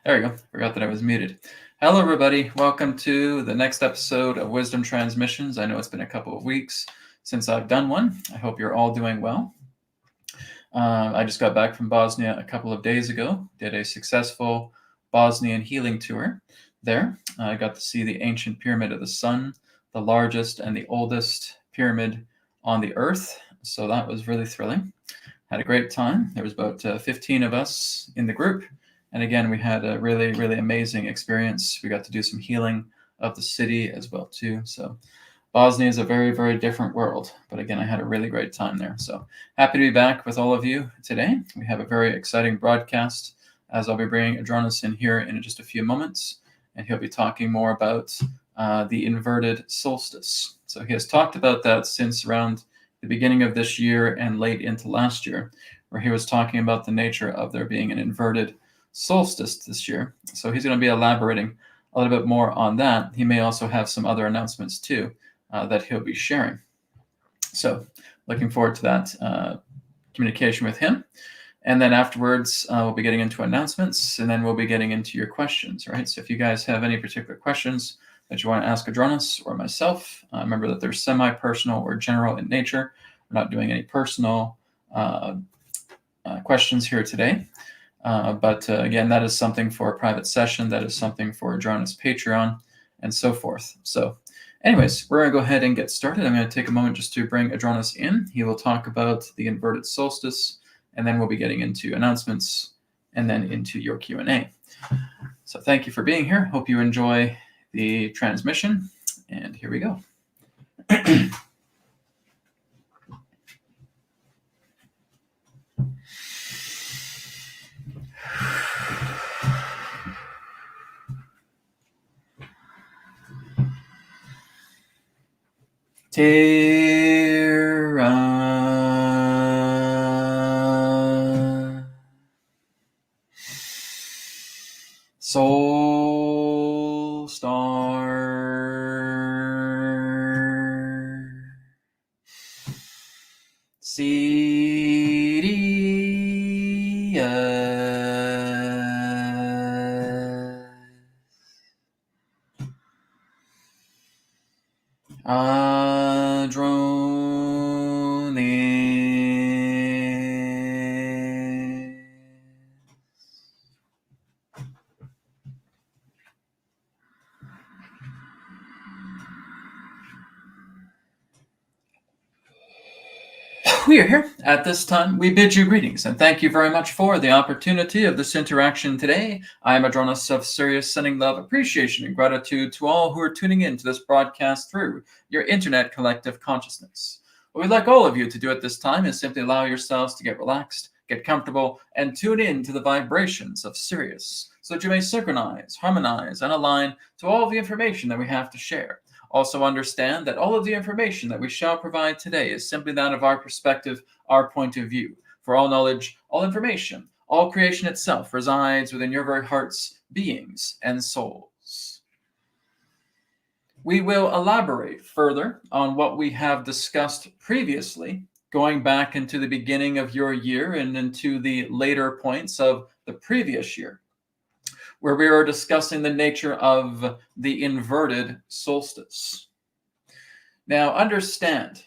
There we go. Forgot that I was muted. Hello, everybody. Welcome to the next episode of Wisdom Transmissions. I know it's been a couple of weeks since I've done one. I hope you're all doing well. I just got back from Bosnia a couple of days ago, did a successful Bosnian healing tour there. I got to see the ancient Pyramid of the Sun, the largest and the oldest pyramid on the earth. So that was really thrilling. Had a great time. There was about 15 of us in the group. And again, we had a really, really amazing experience. We got to do some healing of the city as well, too. So Bosnia is a very, very different world. But again, I had a really great time there. So happy to be back with all of you today. We have a very exciting broadcast, as I'll be bringing Adronis in here in just a few moments. And he'll be talking more about the inverted solstice. So he has talked about that since around the beginning of this year and late into last year, where he was talking about the nature of there being an inverted solstice this year. So he's going to be elaborating a little bit more on that. He may also have some other announcements too that he'll be sharing. So looking forward to that communication with him. And then afterwards, we'll be getting into announcements, and then we'll be getting into your questions, right? So if you guys have any particular questions that you want to ask Adronis or myself, remember that they're semi-personal or general in nature. We're not doing any personal questions here today. But again, that is something for a private session. That is something for Adronis Patreon and so forth. So anyways, we're going to go ahead and get started. I'm going to take a moment just to bring Adronis in. He will talk about the inverted solstice, and then we'll be getting into announcements and then into your Q&A. So thank you for being here. Hope you enjoy the transmission, and here we go. Terra Soul Star Adronis. We are here at this time. We bid you greetings and thank you very much for the opportunity of this interaction today. I am Adronis of Sirius, sending love, appreciation, and gratitude to all who are tuning in to this broadcast through your internet collective consciousness. What we'd like all of you to do at this time is simply allow yourselves to get relaxed, get comfortable, and tune in to the vibrations of Sirius so that you may synchronize, harmonize, and align to all the information that we have to share. Also understand that all of the information that we shall provide today is simply that of our perspective, our point of view. For all knowledge, all information, all creation itself resides within your very hearts, beings, and souls. We will elaborate further on what we have discussed previously, going back into the beginning of your year and into the later points of the previous year, where we are discussing the nature of the inverted solstice. Now, understand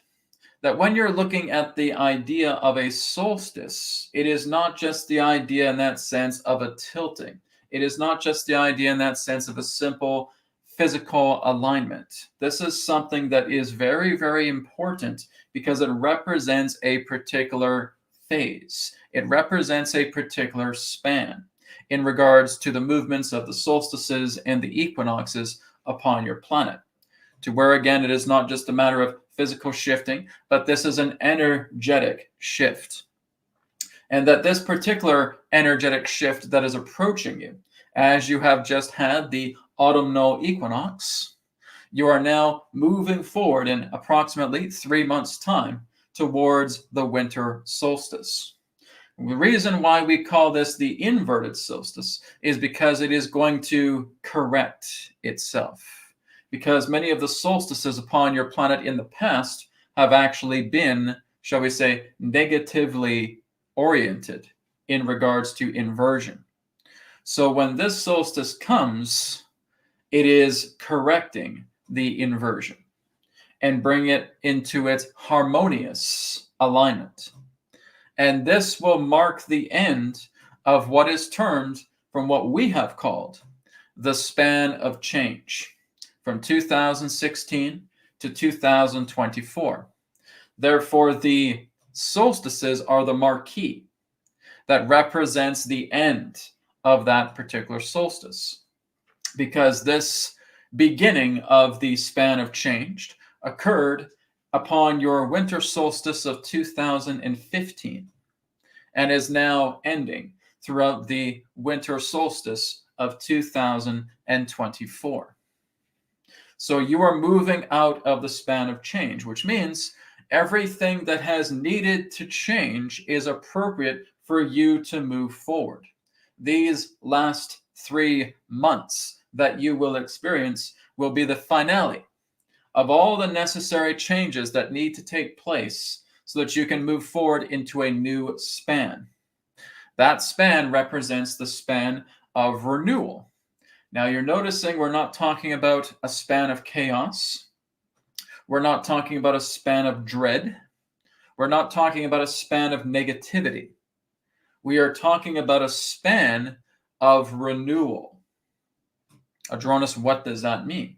that when you're looking at the idea of a solstice, it is not just the idea in that sense of a tilting. It is not just the idea in that sense of a simple physical alignment. This is something that is very, very important because it represents a particular phase. It represents a particular span in regards to the movements of the solstices and the equinoxes upon your planet. To where, again, it is not just a matter of physical shifting, but this is an energetic shift. And that this particular energetic shift that is approaching you, as you have just had the autumnal equinox, you are now moving forward in approximately 3 months' time towards the winter solstice. The reason why we call this the inverted solstice is because it is going to correct itself. Because many of the solstices upon your planet in the past have actually been, shall we say, negatively oriented in regards to inversion. So when this solstice comes, it is correcting the inversion and bring it into its harmonious alignment. And this will mark the end of what is termed, from what we have called, the span of change from 2016 to 2024. Therefore, the solstices are the marquee that represents the end of that particular solstice, because this beginning of the span of change occurred upon your winter solstice of 2015 and is now ending throughout the winter solstice of 2024. So you are moving out of the span of change, which means everything that has needed to change is appropriate for you to move forward. These last 3 months that you will experience will be the finale of all the necessary changes that need to take place so that you can move forward into a new span. That span represents the span of renewal. Now you're noticing we're not talking about a span of chaos. We're not talking about a span of dread. We're not talking about a span of negativity. We are talking about a span of renewal. Adronis, what does that mean?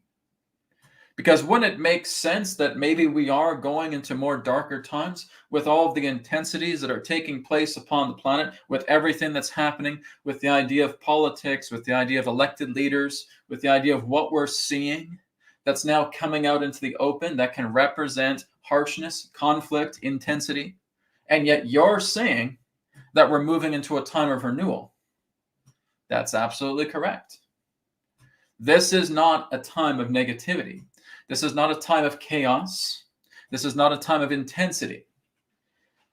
Because wouldn't it make sense that maybe we are going into more darker times with all of the intensities that are taking place upon the planet, with everything that's happening, with the idea of politics, with the idea of elected leaders, with the idea of what we're seeing that's now coming out into the open that can represent harshness, conflict, intensity, and yet you're saying that we're moving into a time of renewal. That's absolutely correct. This is not a time of negativity. This is not a time of chaos. This is not a time of intensity.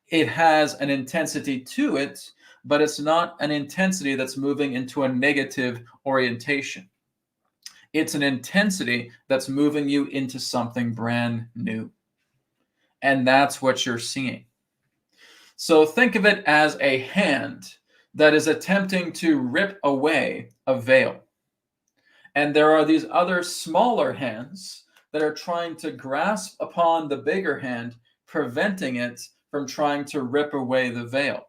It has an intensity to it, but it's not an intensity that's moving into a negative orientation. It's an intensity that's moving you into something brand new. And that's what you're seeing. So think of it as a hand that is attempting to rip away a veil. And there are these other smaller hands that are trying to grasp upon the bigger hand, preventing it from trying to rip away the veil.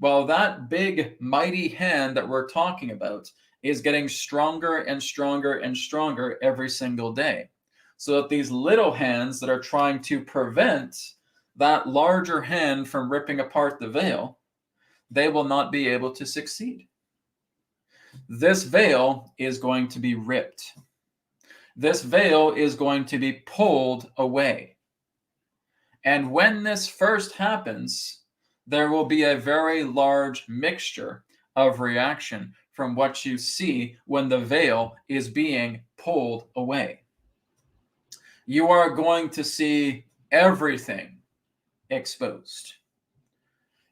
Well, that big, mighty hand that we're talking about is getting stronger and stronger and stronger every single day. So that these little hands that are trying to prevent that larger hand from ripping apart the veil, they will not be able to succeed. This veil is going to be ripped. This veil is going to be pulled away. And when this first happens, there will be a very large mixture of reaction from what you see when the veil is being pulled away. You are going to see everything exposed.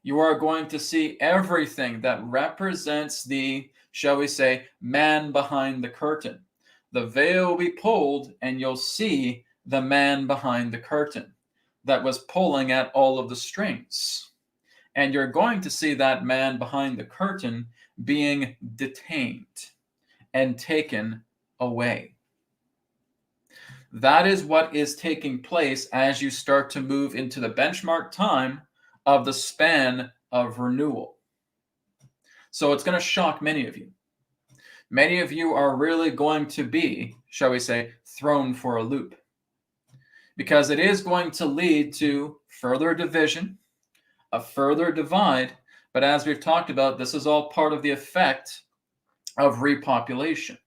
You are going to see everything that represents the, shall we say, man behind the curtain. The veil will be pulled and you'll see the man behind the curtain that was pulling at all of the strings. And you're going to see that man behind the curtain being detained and taken away. That is what is taking place as you start to move into the benchmark time of the span of renewal. So it's going to shock many of you. Many of you are really going to be, shall we say, thrown for a loop, because it is going to lead to further division, a further divide. But as we've talked about, this is all part of the effect of repopulation.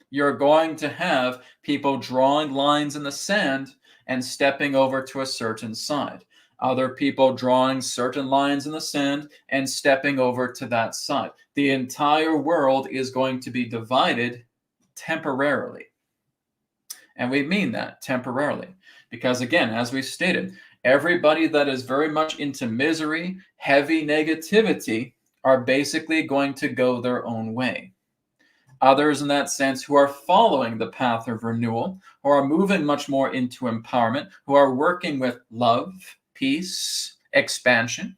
You're going to have people drawing lines in the sand and stepping over to a certain side. Other people drawing certain lines in the sand and stepping over to that side. The entire world is going to be divided temporarily. And we mean that temporarily. Because again, as we stated, everybody that is very much into misery, heavy negativity, are basically going to go their own way. Others in that sense who are following the path of renewal, who are moving much more into empowerment, who are working with love, peace, expansion,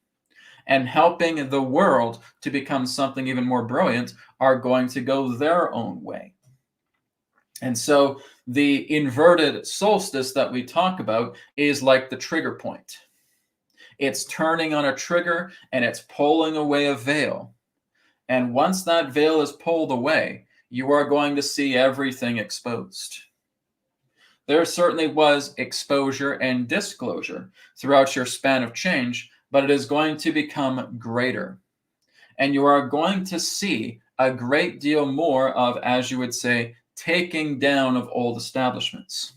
and helping the world to become something even more brilliant are going to go their own way. And so the inverted solstice that we talk about is like the trigger point. It's turning on a trigger and it's pulling away a veil. And once that veil is pulled away, you are going to see everything exposed. There certainly was exposure and disclosure throughout your span of change, but it is going to become greater. And you are going to see a great deal more of, as you would say, taking down of old establishments.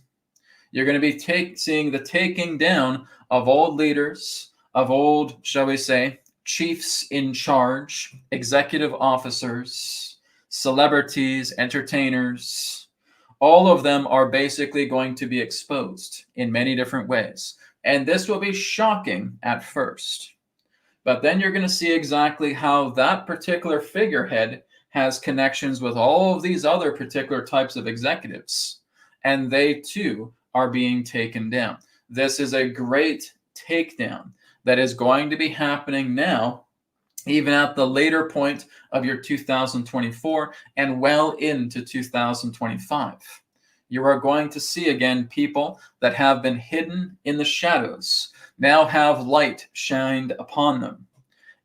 You're going to be seeing the taking down of old leaders, of old, shall we say, chiefs in charge, executive officers, celebrities, entertainers. All of them are basically going to be exposed in many different ways. And this will be shocking at first. But then you're going to see exactly how that particular figurehead has connections with all of these other particular types of executives. And they too are being taken down. This is a great takedown that is going to be happening now, even at the later point of your 2024 and well into 2025. You are going to see again people that have been hidden in the shadows now have light shined upon them.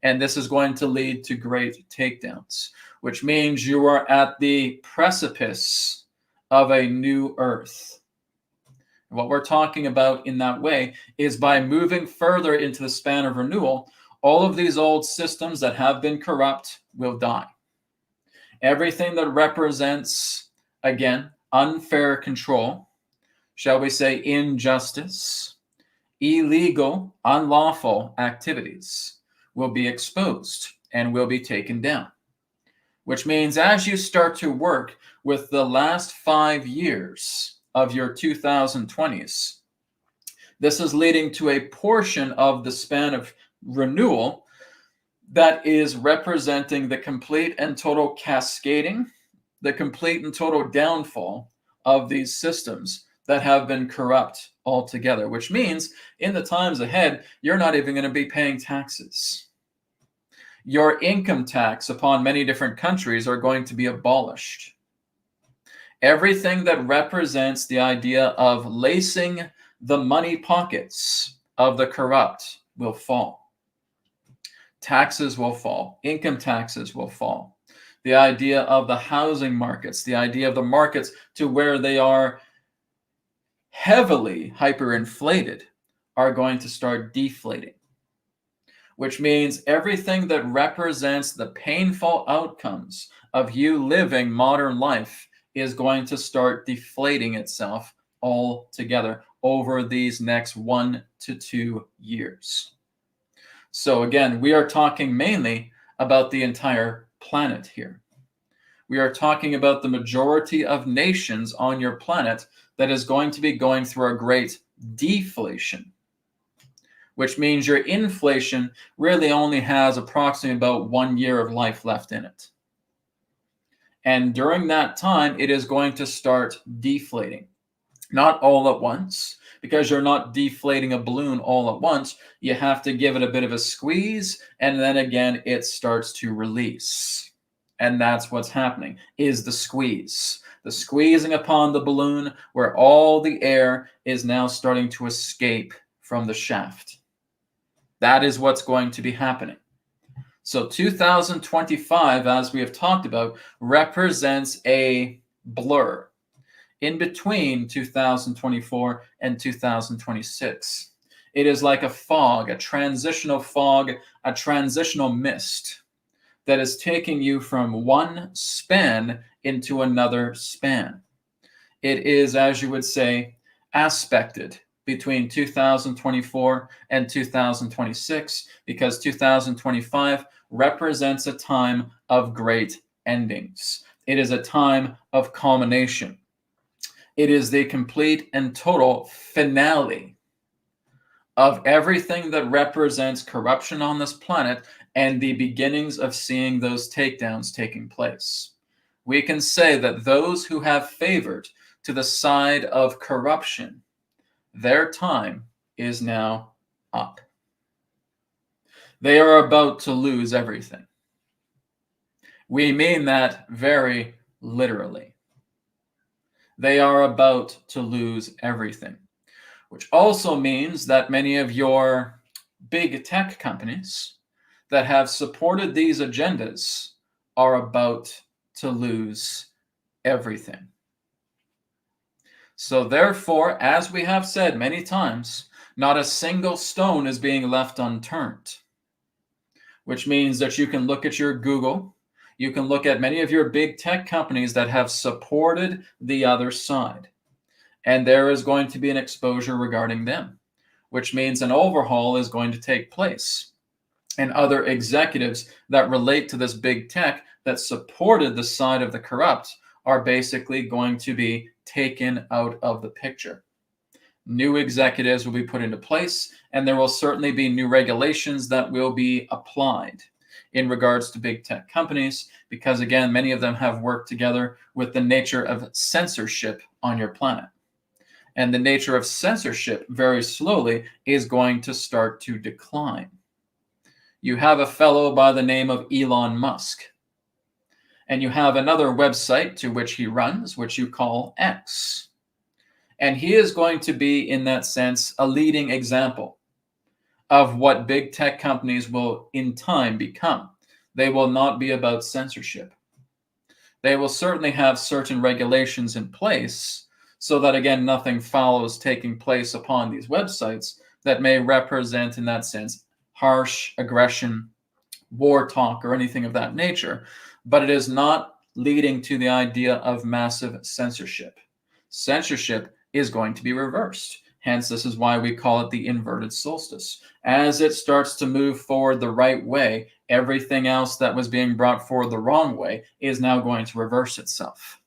And this is going to lead to great takedowns, which means you are at the precipice of a new earth. What we're talking about in that way is by moving further into the span of renewal, all of these old systems that have been corrupt will die. Everything that represents, again, unfair control, shall we say injustice, illegal, unlawful activities will be exposed and will be taken down. Which means as you start to work with the last 5 years of your 2020s, this is leading to a portion of the span of renewal that is representing the complete and total cascading, the complete and total downfall of these systems that have been corrupt altogether, which means in the times ahead, you're not even going to be paying taxes. Your income tax upon many different countries are going to be abolished. Everything that represents the idea of lacing the money pockets of the corrupt will fall. Taxes will fall. Income taxes will fall. The idea of the housing markets, the idea of the markets to where they are heavily hyperinflated are going to start deflating, which means everything that represents the painful outcomes of you living modern life is going to start deflating itself altogether over these next 1 to 2 years. So again, we are talking mainly about the entire planet here. We are talking about the majority of nations on your planet that is going to be going through a great deflation, which means your inflation really only has approximately about 1 year of life left in it. And during that time, it is going to start deflating. Not all at once, because you're not deflating a balloon all at once. You have to give it a bit of a squeeze, and then again, it starts to release. And that's what's happening, is the squeeze. The squeezing upon the balloon where all the air is now starting to escape from the shaft. That is what's going to be happening. So 2025, as we have talked about, represents a blur in between 2024 and 2026. It is like a fog, a transitional mist that is taking you from one span into another span. It is, as you would say, aspected between 2024 and 2026, because 2025 represents a time of great endings. It is a time of culmination. It is the complete and total finale of everything that represents corruption on this planet and the beginnings of seeing those takedowns taking place. We can say that those who have favored to the side of corruption, their time is now up. They are about to lose everything. We mean that very literally. They are about to lose everything, which also means that many of your big tech companies that have supported these agendas are about to lose everything. So therefore, as we have said many times, not a single stone is being left unturned, which means that you can look at your Google, you can look at many of your big tech companies that have supported the other side, and there is going to be an exposure regarding them, which means an overhaul is going to take place. And other executives that relate to this big tech that supported the side of the corrupt are basically going to be taken out of the picture. New executives will be put into place, and there will certainly be new regulations that will be applied in regards to big tech companies, because again, many of them have worked together with the nature of censorship on your planet. And the nature of censorship very slowly is going to start to decline. You have a fellow by the name of Elon Musk, and you have another website to which he runs, which you call X. And he is going to be, in that sense, a leading example of what big tech companies will in time become. They will not be about censorship. They will certainly have certain regulations in place so that, again, nothing foul is taking place upon these websites that may represent, in that sense, harsh aggression, war talk, or anything of that nature. But it is not leading to the idea of massive censorship. Censorship is going to be reversed. Hence, this is why we call it the inverted solstice. As it starts to move forward the right way, everything else that was being brought forward the wrong way is now going to reverse itself.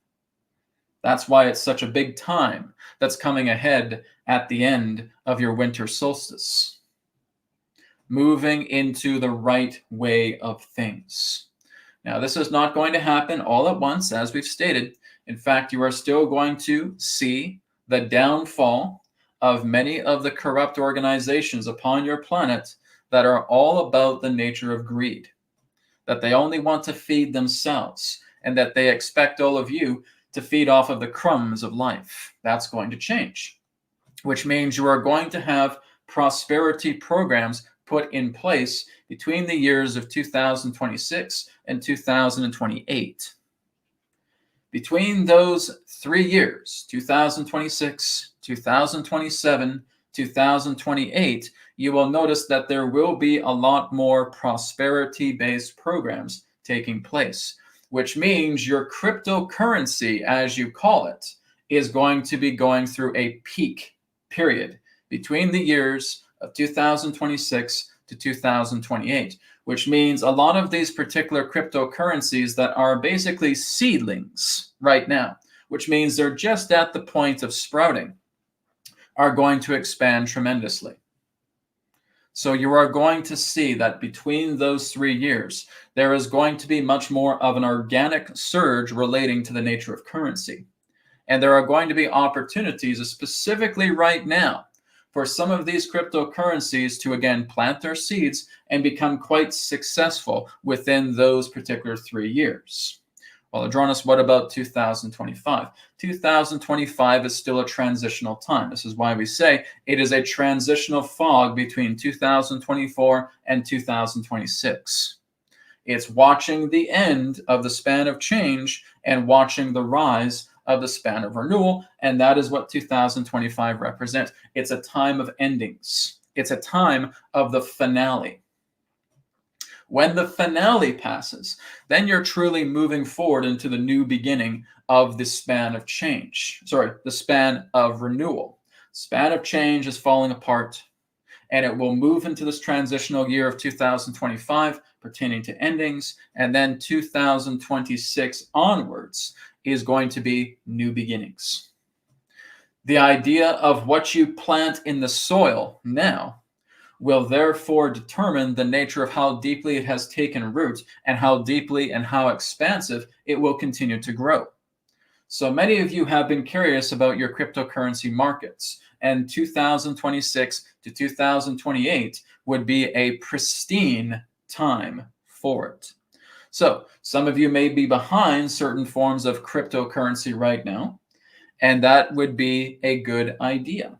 That's why it's such a big time that's coming ahead at the end of your winter solstice. Moving into the right way of things. Now, this is not going to happen all at once, as we've stated. In fact, you are still going to see the downfall of many of the corrupt organizations upon your planet that are all about the nature of greed, that they only want to feed themselves, and that they expect all of you to feed off of the crumbs of life. That's going to change, which means you are going to have prosperity programs put in place between the years of 2026 and 2028. Between those 3 years, 2026, 2027, 2028, you will notice that there will be a lot more prosperity-based programs taking place, which means your cryptocurrency, as you call it, is going to be going through a peak period between the years of 2026 to 2028, which means a lot of these particular cryptocurrencies that are basically seedlings right now, which means they're just at the point of sprouting, are going to expand tremendously. So you are going to see that between those 3 years, there is going to be much more of an organic surge relating to the nature of currency. And there are going to be opportunities, specifically right now, for some of these cryptocurrencies to, again, plant their seeds and become quite successful within those particular 3 years. Well, Adronis, what about 2025? 2025 is still a transitional time. This is why we say it is a transitional fog between 2024 and 2026. It's watching the end of the span of change and watching the rise of the span of renewal, and that is what 2025 represents. It's a time of endings. It's a time of the finale. When the finale passes, then you're truly moving forward into the new beginning of the span of change. The span of renewal. Span of change is falling apart, and it will move into this transitional year of 2025 pertaining to endings, and then 2026 onwards is going to be new beginnings. The idea of what you plant in the soil now will therefore determine the nature of how deeply it has taken root and how deeply and how expansive it will continue to grow. So many of you have been curious about your cryptocurrency markets, and 2026 to 2028 would be a pristine time for it. So some of you may be behind certain forms of cryptocurrency right now, and that would be a good idea,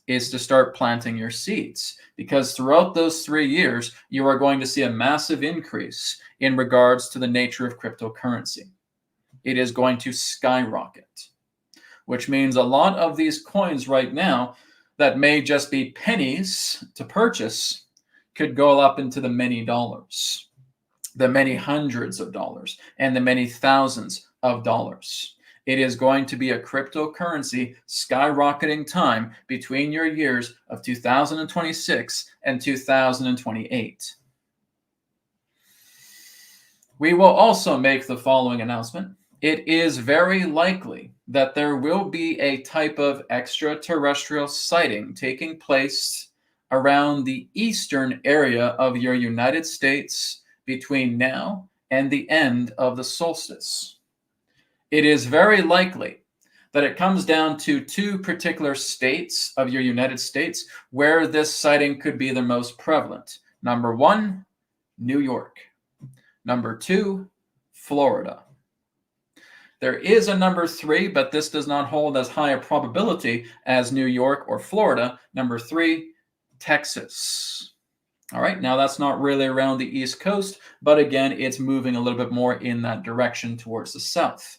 is to start planting your seeds, because throughout those 3 years, you are going to see a massive increase in regards to the nature of cryptocurrency. It is going to skyrocket, which means a lot of these coins right now that may just be pennies to purchase could go up into the many dollars, the many hundreds of dollars, and the many thousands of dollars. It is going to be a cryptocurrency skyrocketing time between your years of 2026 and 2028. We will also make the following announcement. It is very likely that there will be a type of extraterrestrial sighting taking place around the eastern area of your United States between now and the end of the solstice. It is very likely that it comes down to 2 particular states of your United States where this sighting could be the most prevalent. Number 1, New York. Number 2, Florida. There is a number 3, but this does not hold as high a probability as New York or Florida. Number 3, Texas. All right, now that's not really around the East Coast, but again, it's moving a little bit more in that direction towards the south.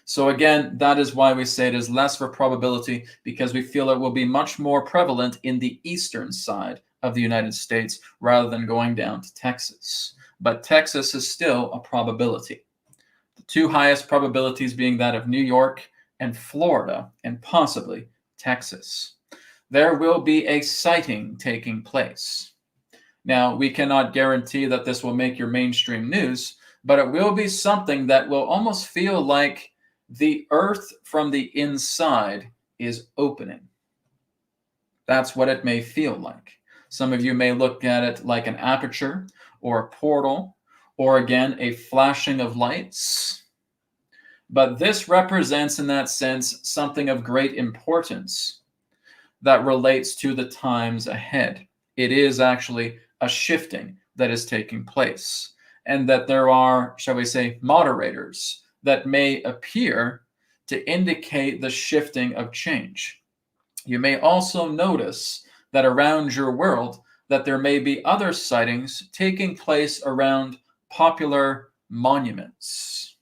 So again, that is why we say it is less of a probability, because we feel it will be much more prevalent in the eastern side of the United States rather than going down to Texas. But Texas is still a probability. The 2 highest probabilities being that of New York and Florida, and possibly Texas. There will be a sighting taking place. Now, we cannot guarantee that this will make your mainstream news, but it will be something that will almost feel like the earth from the inside is opening. That's what it may feel like. Some of you may look at it like an aperture or a portal, or again, a flashing of lights. But this represents, in that sense, something of great importance that relates to the times ahead. It is actually a shifting that is taking place, and that there are, shall we say, moderators that may appear to indicate the shifting of change. You may also notice that around your world that there may be other sightings taking place around popular monuments.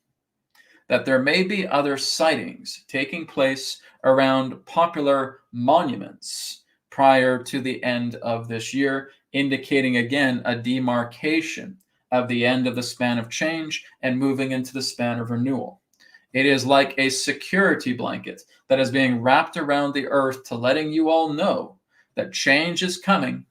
That there may be other sightings taking place around popular monuments prior to the end of this year, indicating again a demarcation of the end of the span of change and moving into the span of renewal. It is like a security blanket that is being wrapped around the earth to letting you all know that change is coming,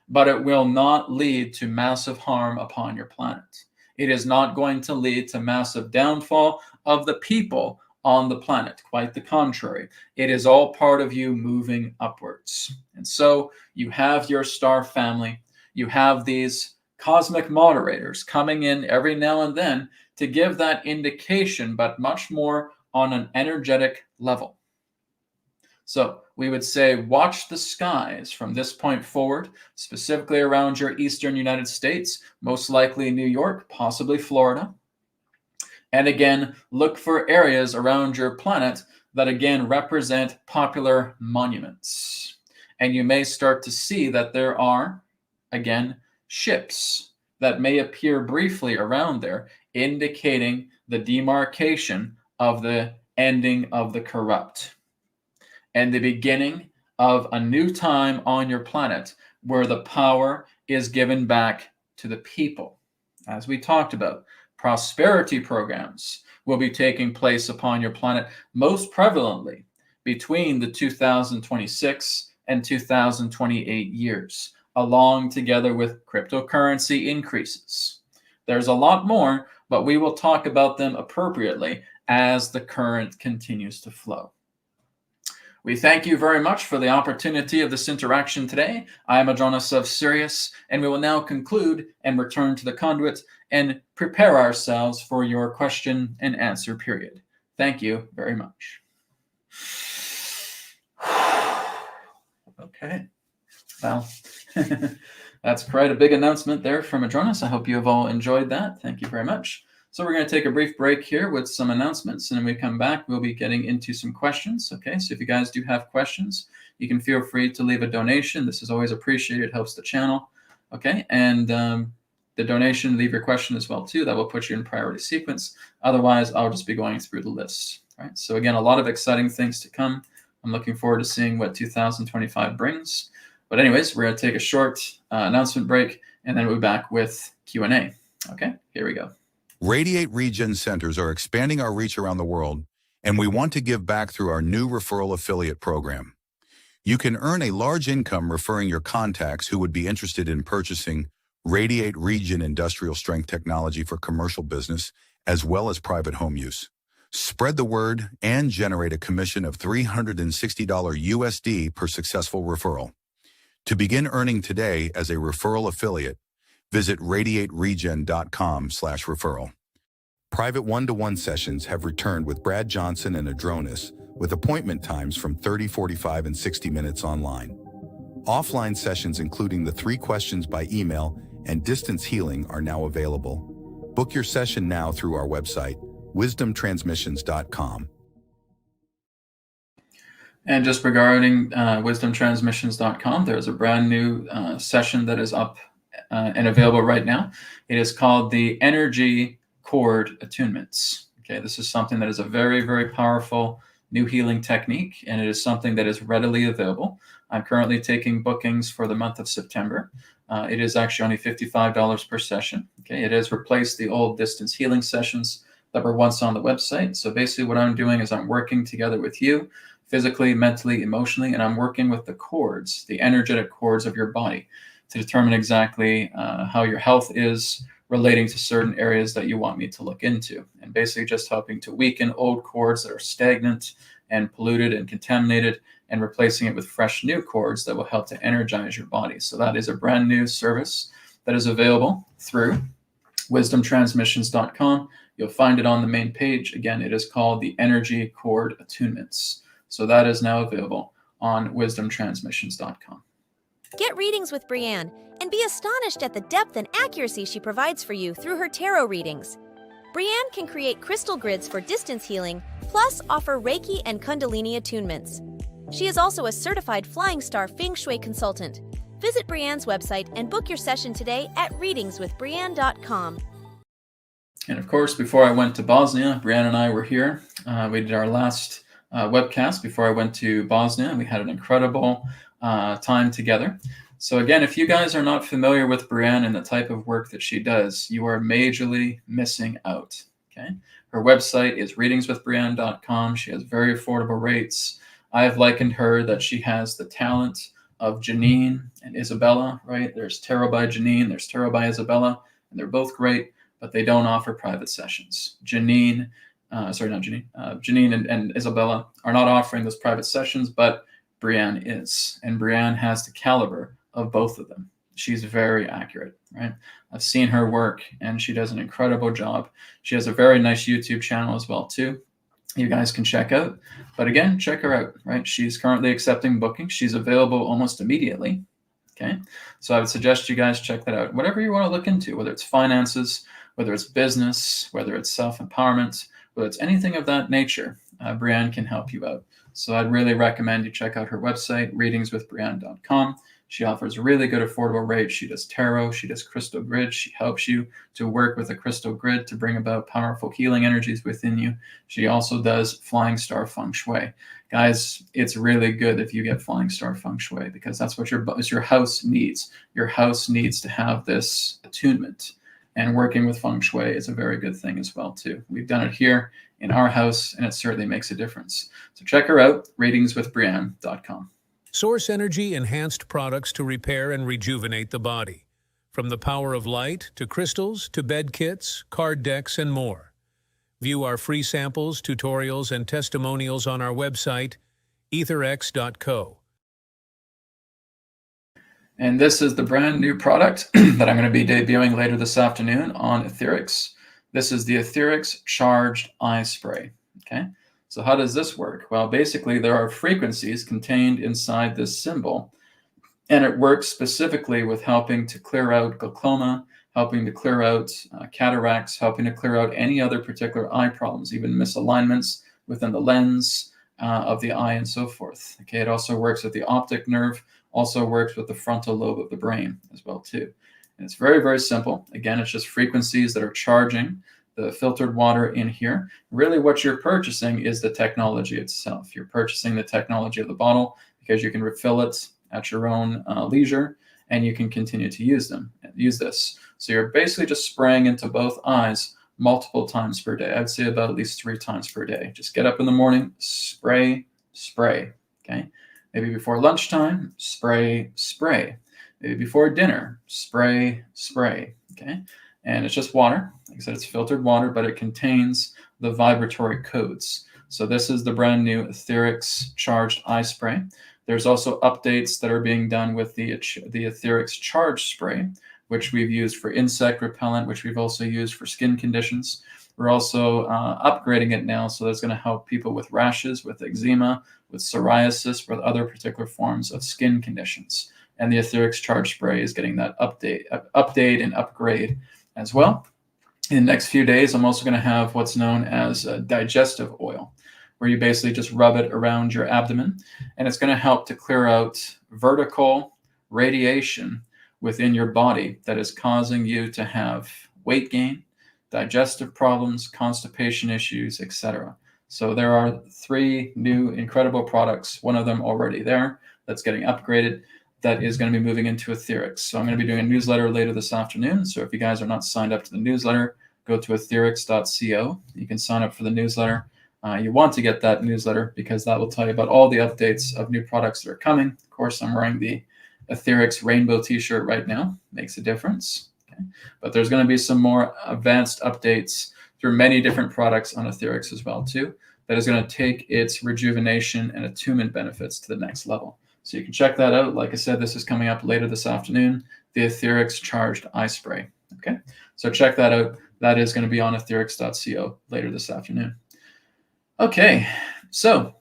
but it will not lead to massive harm upon your planet. It is not going to lead to massive downfall of the people on the planet. Quite the contrary. It is all part of you moving upwards. And so you have your star family. You have these cosmic moderators coming in every now and then to give that indication, but much more on an energetic level. So we would say watch the skies from this point forward, specifically around your eastern United States, most likely New York, possibly Florida. And again, look for areas around your planet that again represent popular monuments. And you may start to see that there are, again, ships that may appear briefly around there, indicating the demarcation of the ending of the corrupt and the beginning of a new time on your planet where the power is given back to the people. As we talked about, prosperity programs will be taking place upon your planet most prevalently between the 2026 and 2028 years, along together with cryptocurrency increases. There's a lot more, but we will talk about them appropriately as the current continues to flow. We thank you very much for the opportunity of this interaction today. I am Adronis of Sirius, and we will now conclude and return to the conduit and prepare ourselves for your question and answer period. Thank you very much. Okay. Well, that's quite a big announcement there from Adronis. I hope you have all enjoyed that. Thank you very much. So we're going to take a brief break here with some announcements, and when we come back, we'll be getting into some questions. Okay, so if you guys do have questions, you can feel free to leave a donation. This is always appreciated. It helps the channel. Okay, and the donation, leave your question as well too. That will put you in priority sequence. Otherwise, I'll just be going through the list. Right. So again, a lot of exciting things to come. I'm looking forward to seeing what 2025 brings. But anyways, we're going to take a short announcement break, and then we'll be back with Q&A. Okay, here we go. RAYD8 REGEN centers are expanding our reach around the world, and we want to give back through our new referral affiliate program. You can earn a large income referring your contacts who would be interested in purchasing RAYD8 REGEN industrial strength technology for commercial business as well as private home use. Spread the word and generate a commission of $360 USD per successful referral. To begin earning today as a referral affiliate, visit RAYD8REGEN.com/referral. Private one-to-one sessions have returned with Brad Johnson and Adronis, with appointment times from 30, 45, and 60 minutes online. Offline sessions including the 3 questions by email and distance healing are now available. Book your session now through our website, wisdomtransmissions.com. And just regarding wisdomtransmissions.com, there's a brand new session that is up and available right now. It is called the Energy Cord Attunements. Okay, this is something that is a very, very powerful new healing technique, and it is something that is readily available. I'm currently taking bookings for the month of September. It is actually only $55 per session. Okay, it has replaced the old distance healing sessions that were once on the website. So basically what I'm doing is I'm working together with you physically, mentally, emotionally, and I'm working with the cords, the energetic cords of your body to determine exactly how your health is relating to certain areas that you want me to look into. And basically just helping to weaken old cords that are stagnant and polluted and contaminated and replacing it with fresh new cords that will help to energize your body. So that is a brand new service that is available through wisdomtransmissions.com. You'll find it on the main page. Again, it is called the Energy Cord Attunements. So that is now available on wisdomtransmissions.com. Get readings with Breanne and be astonished at the depth and accuracy she provides for you through her tarot readings. Breanne can create crystal grids for distance healing, plus offer Reiki and Kundalini attunements. She is also a certified Flying Star Feng Shui consultant. Visit Breanne's website and book your session today at readingswithbreanne.com. And of course, before I went to Bosnia, Breanne and I were here. We did our last webcast before I went to Bosnia, and we had an incredible time together. So again, if you guys are not familiar with Breanne and the type of work that she does, you are majorly missing out. Okay, her website is readingswithbreanne.com. She has very affordable rates. I have likened her that she has the talent of Janine and Isabella, right? There's tarot by Janine, there's tarot by Isabella, and they're both great, but they don't offer private sessions. Janine and Isabella are not offering those private sessions, but Breanne is, and Breanne has the caliber of both of them. She's very accurate, right? I've seen her work, and she does an incredible job. She has a very nice YouTube channel as well, too. You guys can check out. But again, check her out, right? She's currently accepting bookings. She's available almost immediately, okay? So I would suggest you guys check that out. Whatever you want to look into, whether it's finances, whether it's business, whether it's self-empowerment, whether it's anything of that nature, Breanne can help you out. So I'd really recommend you check out her website, readingswithbreanne.com. She offers really good affordable rates. She does tarot, she does crystal grid. She helps you to work with a crystal grid to bring about powerful healing energies within you. She also does Flying Star Feng Shui. Guys, it's really good if you get Flying Star Feng Shui, because that's what your house needs. Your house needs to have this attunement. And working with Feng Shui is a very good thing as well, too. We've done it here in our house, and it certainly makes a difference. So check her out, readingswithbreanne.com. Source Energy enhanced products to repair and rejuvenate the body. From the power of light to crystals to bed kits, card decks, and more. View our free samples, tutorials, and testimonials on our website, etherx.co. And this is the brand new product that I'm going to be debuting later this afternoon on Etherix. This is the Etherix Charged Eye Spray. Okay, so how does this work? Well, basically there are frequencies contained inside this symbol, and it works specifically with helping to clear out glaucoma, helping to clear out cataracts, helping to clear out any other particular eye problems, even misalignments within the lens of the eye and so forth. Okay, it also works with the optic nerve, also works with the frontal lobe of the brain as well too. And it's very, very simple. Again, it's just frequencies that are charging the filtered water in here. Really what you're purchasing is the technology itself. You're purchasing the technology of the bottle because you can refill it at your own leisure, and you can continue to use this. So you're basically just spraying into both eyes multiple times per day. I'd say about at least 3 times per day. Just get up in the morning, spray, spray, okay? Maybe before lunchtime, spray, spray. Maybe before dinner, spray, spray, okay? And it's just water. Like I said, it's filtered water, but it contains the vibratory codes. So this is the brand new Etherics Charged Eye Spray. There's also updates that are being done with the Etherics Charged Spray, which we've used for insect repellent, which we've also used for skin conditions. We're also upgrading it now, so that's going to help people with rashes, with eczema, with psoriasis, with other particular forms of skin conditions. And the Etherics Charged Spray is getting that update and upgrade as well. In the next few days, I'm also going to have what's known as a digestive oil, where you basically just rub it around your abdomen, and it's going to help to clear out vertical radiation within your body that is causing you to have weight gain, digestive problems, constipation issues, etc. So there are 3 new incredible products, one of them already there that's getting upgraded, that is going to be moving into Etherics. So I'm going to be doing a newsletter later this afternoon. So if you guys are not signed up to the newsletter, go to etherics.co. You can sign up for the newsletter. You want to get that newsletter because that will tell you about all the updates of new products that are coming. Of course, I'm wearing the Etherics rainbow t-shirt right now. Makes a difference. Okay? But there's going to be some more advanced updates through many different products on Etherics as well too. That is going to take its rejuvenation and attunement benefits to the next level. So you can check that out. Like I said, this is coming up later this afternoon, the Etherics Charged Eye Spray. Okay, so check that out. That is going to be on etherics.co later this afternoon. Okay, so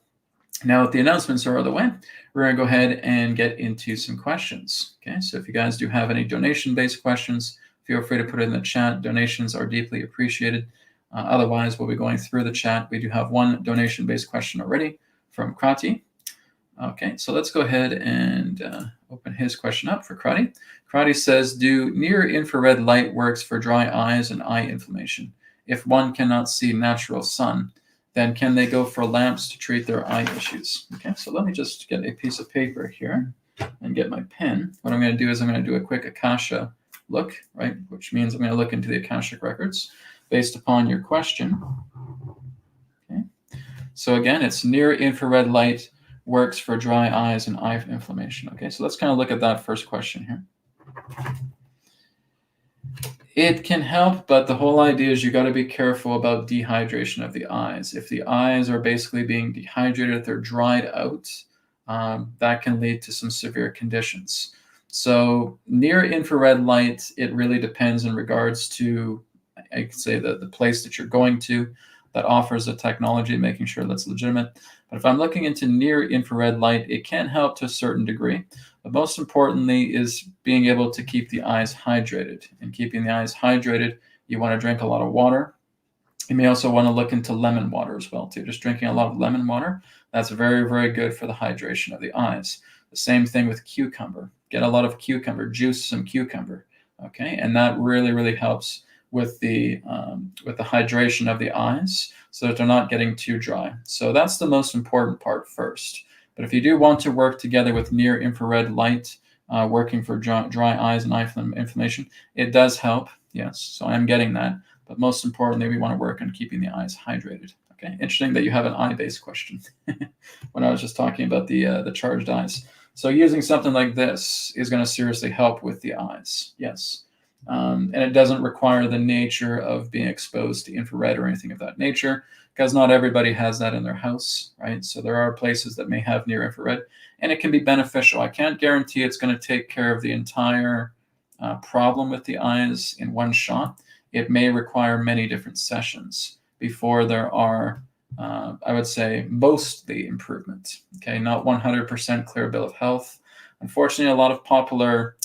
now that the announcements are out of the way, we're going to go ahead and get into some questions. Okay, so if you guys do have any donation-based questions, feel free to put it in the chat. Donations are deeply appreciated. Otherwise, we'll be going through the chat. We do have one donation-based question already from Krati. Okay, so let's go ahead and open his question up for Krati. Krati says, do near-infrared light works for dry eyes and eye inflammation? If one cannot see natural sun, then can they go for lamps to treat their eye issues? Okay, so let me just get a piece of paper here and get my pen. What I'm going to do is I'm going to do a quick Akasha look, right? Which means I'm going to look into the Akashic records based upon your question. Okay, so again, it's near-infrared light works for dry eyes and eye inflammation. Okay, so let's kind of look at that first question here. It can help, but the whole idea is you got to be careful about dehydration of the eyes. If the eyes are basically being dehydrated, if they're dried out, that can lead to some severe conditions. So near infrared light, it really depends in regards to, I could say, the place that you're going to that offers the technology, making sure that's legitimate. But if I'm looking into near infrared light, it can help to a certain degree. But most importantly is being able to keep the eyes hydrated. And keeping the eyes hydrated, you want to drink a lot of water. You may also want to look into lemon water as well, too. Just drinking a lot of lemon water, that's very, very good for the hydration of the eyes. The same thing with cucumber. Get a lot of cucumber, juice some cucumber, okay? And that really, really helps with the hydration of the eyes so that they're not getting too dry. So that's the most important part first. But if you do want to work together with near infrared light, working for dry eyes and eye inflammation, it does help, yes. So I'm getting that. But most importantly, we want to work on keeping the eyes hydrated. Okay, interesting that you have an eye-based question when I was just talking about the charged eyes. So using something like this is going to seriously help with the eyes, yes. And it doesn't require the nature of being exposed to infrared or anything of that nature, because not everybody has that in their house, right? So there are places that may have near infrared, and it can be beneficial. I can't guarantee it's going to take care of the entire problem with the eyes in one shot. It may require many different sessions before there are I would say, mostly improvement. Okay, not 100% clear bill of health. Unfortunately, a lot of popular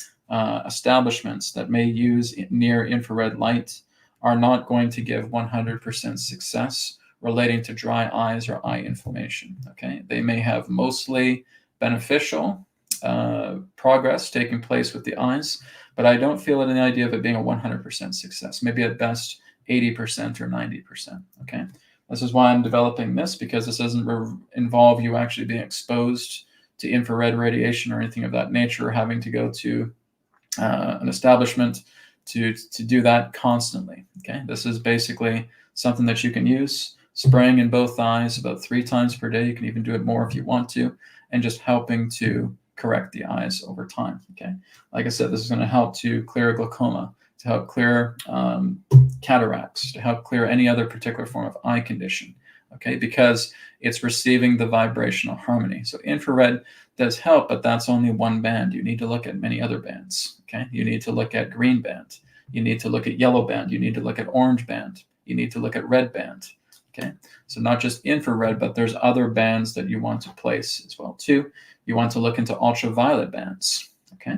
establishments that may use near infrared light are not going to give 100% success relating to dry eyes or eye inflammation. Okay, they may have mostly beneficial progress taking place with the eyes, but I don't feel it in the idea of it being a 100% success. Maybe at best 80% or 90%. Okay, this is why I'm developing this, because this doesn't involve you actually being exposed to infrared radiation or anything of that nature, or having to go to an establishment to do that constantly. Okay, this is basically something that you can use, spraying in both eyes about 3 times per day. You can even do it more if you want to, and just helping to correct the eyes over time. Okay, like I said, this is going to help to clear glaucoma, to help clear cataracts, to help clear any other particular form of eye condition. Okay, because it's receiving the vibrational harmony. So infrared does help, but that's only one band. You need to look at many other bands. Okay, you need to look at green band. You need to look at yellow band. You need to look at orange band. You need to look at red band. Okay, so not just infrared, but there's other bands that you want to place as well too. You want to look into ultraviolet bands. Okay,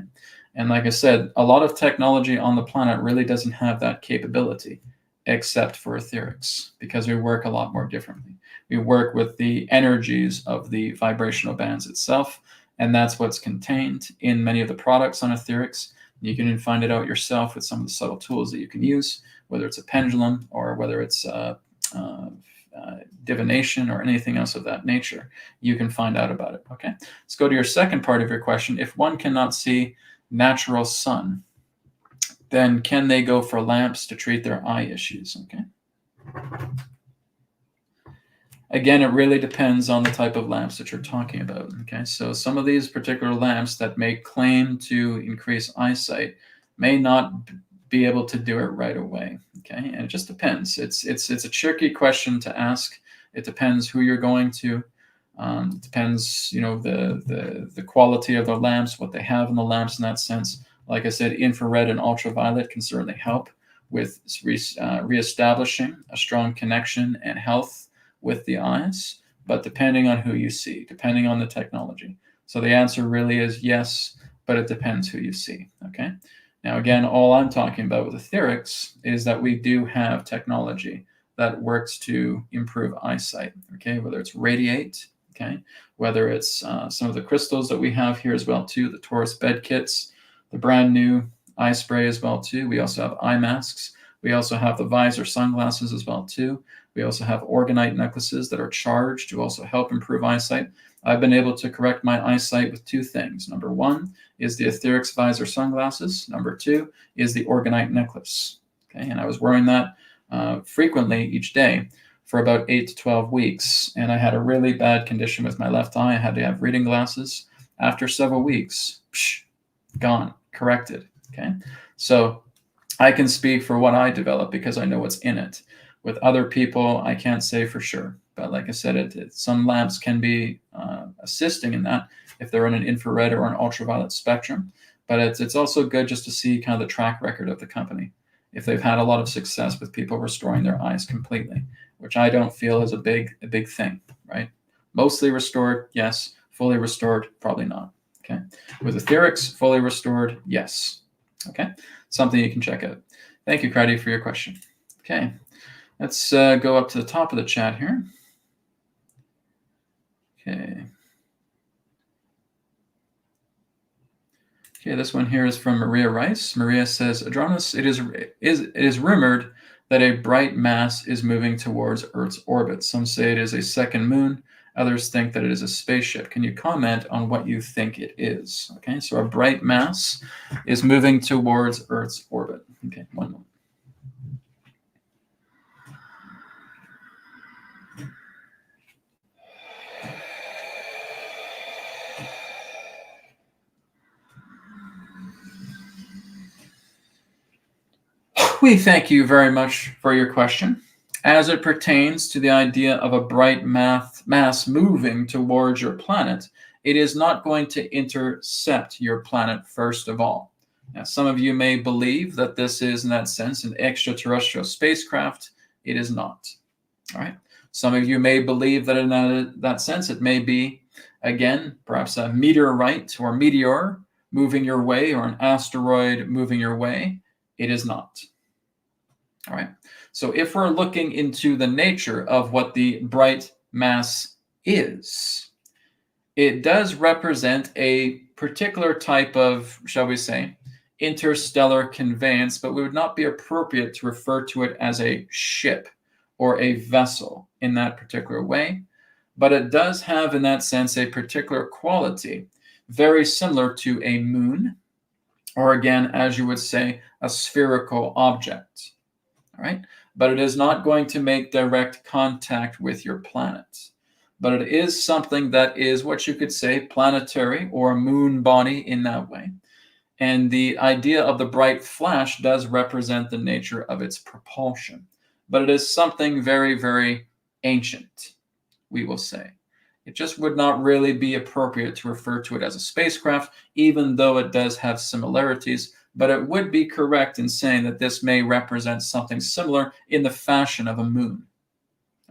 and like I said, a lot of technology on the planet really doesn't have that capability, except for etherics, because we work a lot more differently. We work with the energies of the vibrational bands itself, and that's what's contained in many of the products on etherics. You can find it out yourself with some of the subtle tools that you can use, whether it's a pendulum or whether it's divination or anything else of that nature. You can find out about it. Okay, let's go to your second part of your question. If one cannot see natural sun, then can they go for lamps to treat their eye issues? Okay. Again, it really depends on the type of lamps that you're talking about. Okay, so some of these particular lamps that may claim to increase eyesight may not be able to do it right away. Okay, and it just depends. It's a tricky question to ask. It depends who you're going to. It depends, the quality of the lamps, what they have in the lamps in that sense. Like I said, infrared and ultraviolet can certainly help with reestablishing a strong connection and health with the eyes, but depending on who you see, depending on the technology. So the answer really is yes, but it depends who you see. Okay. Now, again, all I'm talking about with etherics is that we do have technology that works to improve eyesight. Okay, whether it's RAYD8, okay, whether it's some of the crystals that we have here as well too, the Taurus bed kits, the brand new eye spray as well too. We also have eye masks. We also have the visor sunglasses as well too. We also have orgonite necklaces that are charged to also help improve eyesight. I've been able to correct my eyesight with 2 things. Number 1 is the etherics visor sunglasses. Number 2 is the orgonite necklace. Okay, and I was wearing that frequently each day for about 8 to 12 weeks, and I had a really bad condition with my left eye. I had to have reading glasses. After several weeks, gone, corrected. Okay, so I can speak for what I developed because I know what's in it. With other people, I can't say for sure. But like I said, some lamps can be assisting in that if they're in an infrared or an ultraviolet spectrum. But it's also good just to see kind of the track record of the company, if they've had a lot of success with people restoring their eyes completely, which I don't feel is a big thing, right? Mostly restored, yes. Fully restored, probably not. Okay. With etherics, fully restored, yes. Okay. Something you can check out. Thank you, Craddy, for your question. Okay. Let's go up to the top of the chat here. Okay. Okay, this one here is from Maria Rice. Maria says, Adronis, it is rumored that a bright mass is moving towards Earth's orbit. Some say it is a second moon. Others think that it is a spaceship. Can you comment on what you think it is? Okay, so a bright mass is moving towards Earth's orbit. Okay, one moment. We thank you very much for your question. As it pertains to the idea of a bright mass moving towards your planet, it is not going to intercept your planet first of all. Now, some of you may believe that this is, in that sense, an extraterrestrial spacecraft. It is not. All right. Some of you may believe that in that sense it may be, again, perhaps a meteorite or meteor moving your way or an asteroid moving your way. It is not. All right. So if we're looking into the nature of what the bright mass is, it does represent a particular type of, shall we say, interstellar conveyance, but it would not be appropriate to refer to it as a ship or a vessel in that particular way. But it does have, in that sense, a particular quality, very similar to a moon, or again, as you would say, a spherical object. All right? But it is not going to make direct contact with your planet. But it is something that is what you could say planetary or moon body in that way. And the idea of the bright flash does represent the nature of its propulsion. But it is something very, very ancient, we will say. It just would not really be appropriate to refer to it as a spacecraft, even though it does have similarities. But it would be correct in saying that this may represent something similar in the fashion of a moon.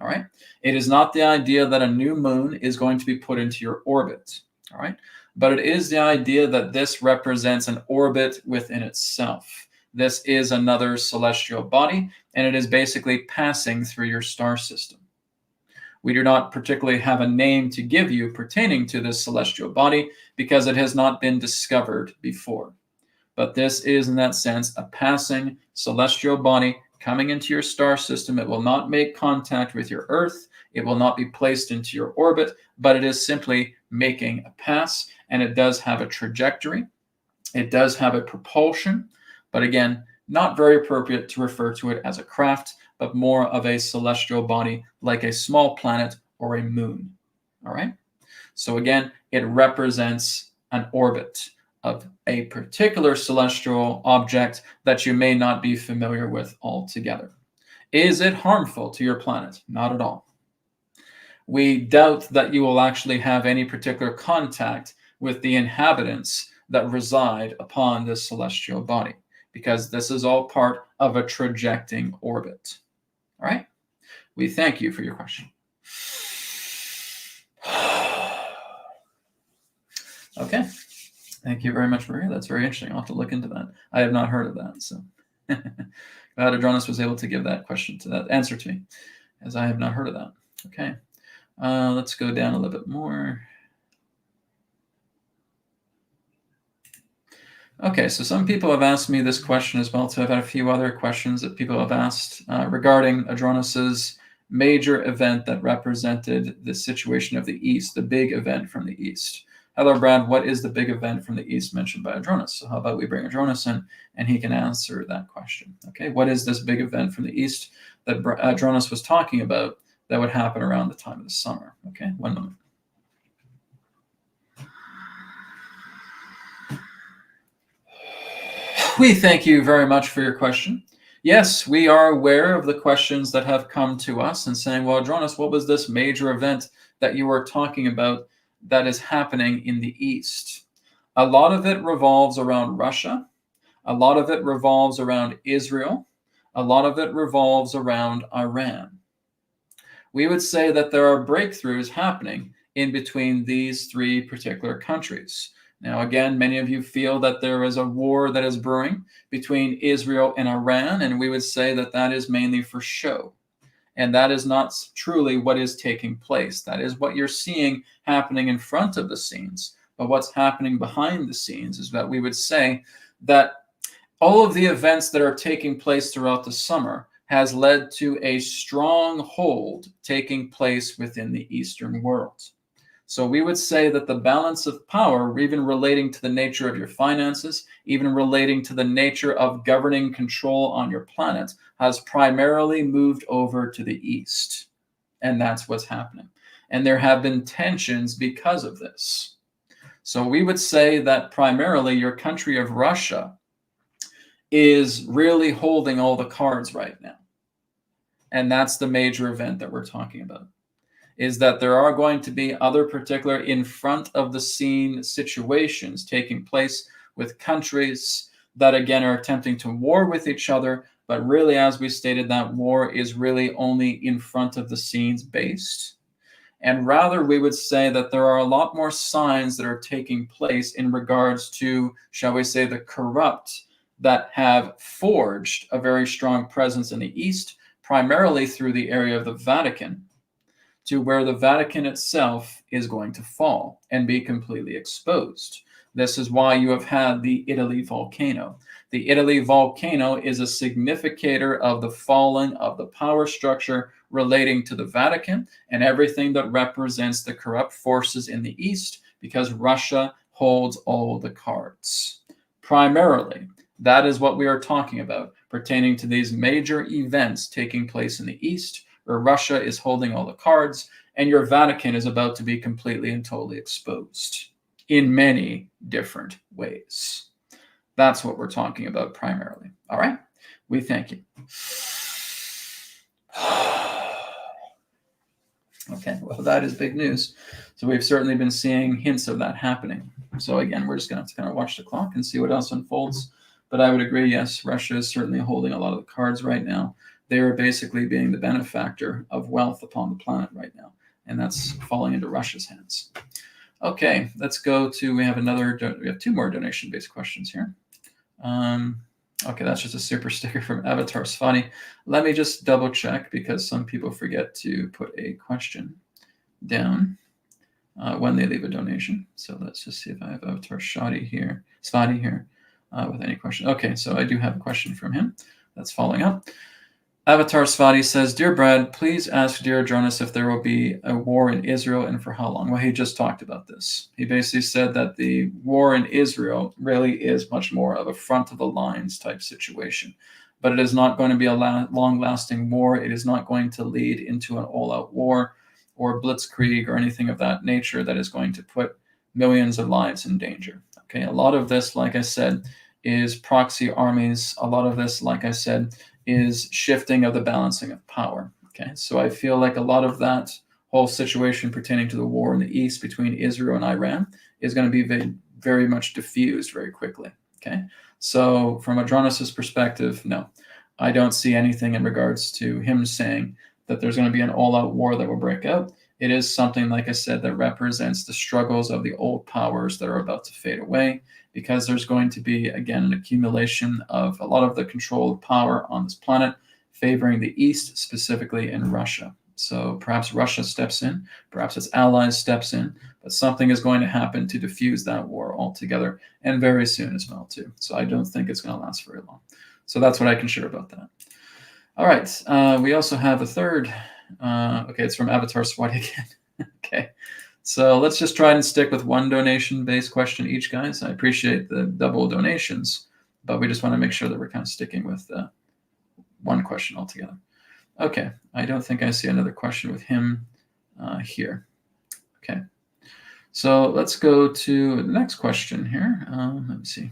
All right. It is not the idea that a new moon is going to be put into your orbit. All right. But it is the idea that this represents an orbit within itself. This is another celestial body, and it is basically passing through your star system. We do not particularly have a name to give you pertaining to this celestial body because it has not been discovered before. But this is, in that sense, a passing celestial body coming into your star system. It will not make contact with your Earth. It will not be placed into your orbit, but it is simply making a pass, and it does have a trajectory. It does have a propulsion, but again, not very appropriate to refer to it as a craft, but more of a celestial body like a small planet or a moon. All right? So again, it represents an orbit of a particular celestial object that you may not be familiar with altogether. Is it harmful to your planet? Not at all. We doubt that you will actually have any particular contact with the inhabitants that reside upon this celestial body, because this is all part of a trajecting orbit. All right? We thank you for your question. Okay. Thank you very much, Maria. That's very interesting. I'll have to look into that. I have not heard of that. So glad Adronis was able to give that answer to me, as I have not heard of that. Okay. Let's go down a little bit more. Okay, so some people have asked me this question as well, too. I've had a few other questions that people have asked regarding Adronis's major event that represented the situation of the East, the big event from the East. Hello, Brad. What is the big event from the East mentioned by Adronis? So how about we bring Adronis in, and he can answer that question. Okay, what is this big event from the East that Adronis was talking about that would happen around the time of the summer? Okay, one moment. We thank you very much for your question. Yes, we are aware of the questions that have come to us and saying, well, Adronis, what was this major event that you were talking about that is happening in the East? A lot of it revolves around Russia. A lot of it revolves around Israel. A lot of it revolves around Iran. We would say that there are breakthroughs happening in between these three particular countries. Now, again, many of you feel that there is a war that is brewing between Israel and Iran, and we would say that that is mainly for show. And that is not truly what is taking place. That is what you're seeing happening in front of the scenes. But what's happening behind the scenes is that we would say that all of the events that are taking place throughout the summer has led to a stronghold taking place within the Eastern world. So we would say that the balance of power, even relating to the nature of your finances, even relating to the nature of governing control on your planet, has primarily moved over to the East. And that's what's happening. And there have been tensions because of this. So we would say that primarily your country of Russia is really holding all the cards right now. And that's the major event that we're talking about. Is that there are going to be other particular in front of the scene situations taking place with countries that, again, are attempting to war with each other, But really, as we stated, that war is really only in front of the scenes based. And rather, we would say that there are a lot more signs that are taking place in regards to, shall we say, the corrupt that have forged a very strong presence in the East, primarily through the area of the Vatican, to where the Vatican itself is going to fall and be completely exposed. This is why you have had the Italy volcano. The Italy volcano is a significator of the falling of the power structure relating to the Vatican and everything that represents the corrupt forces in the East, because Russia holds all the cards. Primarily, that is what we are talking about, pertaining to these major events taking place in the East, where Russia is holding all the cards, and your Vatican is about to be completely and totally exposed in many different ways. That's what we're talking about primarily. All right? We thank you. Okay, well, that is big news. So we've certainly been seeing hints of that happening. So again, we're just going to have to kind of watch the clock and see what else unfolds. But I would agree, yes, Russia is certainly holding a lot of the cards right now. They are basically being the benefactor of wealth upon the planet right now, and that's falling into Russia's hands. Okay, let's go to, we have two more donation-based questions here. Okay, that's just a super sticker from Avatar Svati. Let me just double check, because some people forget to put a question down when they leave a donation. So let's just see if I have Avatar Svati here with any question. Okay, so I do have a question from him that's following up. Avatar Svati says, Dear Brad, please ask Dear Adronis if there will be a war in Israel and for how long. Well, he just talked about this. He basically said that the war in Israel really is much more of a front of the lines type situation. But it is not going to be a long-lasting war. It is not going to lead into an all-out war or blitzkrieg or anything of that nature that is going to put millions of lives in danger. Okay, a lot of this, like I said, is proxy armies. A lot of this, like I said, is shifting of the balancing of power. Okay, so I feel like a lot of that whole situation pertaining to the war in the East between Israel and Iran is going to be very, very much diffused very quickly. Okay, so from Adronis's perspective, no, I don't see anything in regards to him saying that there's going to be an all-out war that will break out. It is something, like I said, that represents the struggles of the old powers that are about to fade away, because there's going to be, again, an accumulation of a lot of the control of power on this planet favoring the East, specifically in Russia. So perhaps Russia steps in, perhaps its allies steps in, but something is going to happen to diffuse that war altogether, and very soon as well, too. So I don't think it's going to last very long. So that's what I can share about that. All right, we also have a third. Okay, it's from Avatar Swati again. Okay. So let's just try and stick with one donation-based question each, guys. I appreciate the double donations, but we just want to make sure that we're kind of sticking with one question altogether. Okay, I don't think I see another question with him here. Okay, so let's go to the next question here. Let me see.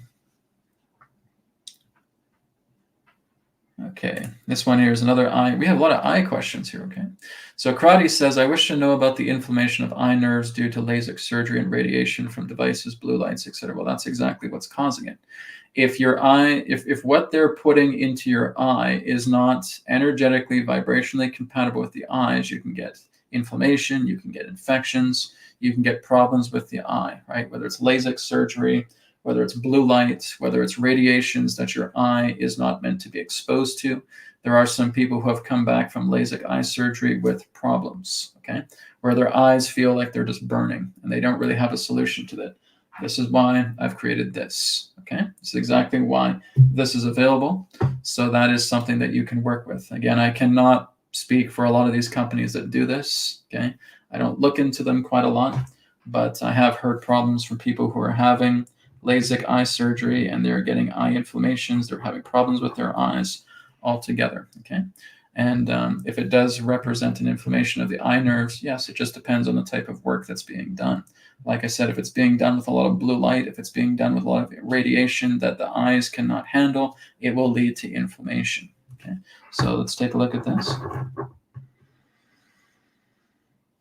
Okay, this one here is another eye. We have a lot of eye questions here, okay? So Karate says, I wish to know about the inflammation of eye nerves due to LASIK surgery and radiation from devices, blue lights, etc. Well, that's exactly what's causing it. If your eye, if what they're putting into your eye is not energetically, vibrationally compatible with the eyes, you can get inflammation, you can get infections, you can get problems with the eye, right? Whether it's LASIK surgery, whether it's blue light, whether it's radiations that your eye is not meant to be exposed to. There are some people who have come back from LASIK eye surgery with problems, okay, where their eyes feel like they're just burning and they don't really have a solution to that. This is why I've created this, okay? This is exactly why this is available. So that is something that you can work with. Again, I cannot speak for a lot of these companies that do this, okay? I don't look into them quite a lot, but I have heard problems from people who are having LASIK eye surgery and they're getting eye inflammations, they're having problems with their eyes altogether, okay? And if it does represent an inflammation of the eye nerves, yes, it just depends on the type of work that's being done. Like I said, if it's being done with a lot of blue light, if it's being done with a lot of radiation that the eyes cannot handle, it will lead to inflammation, okay? So let's take a look at this.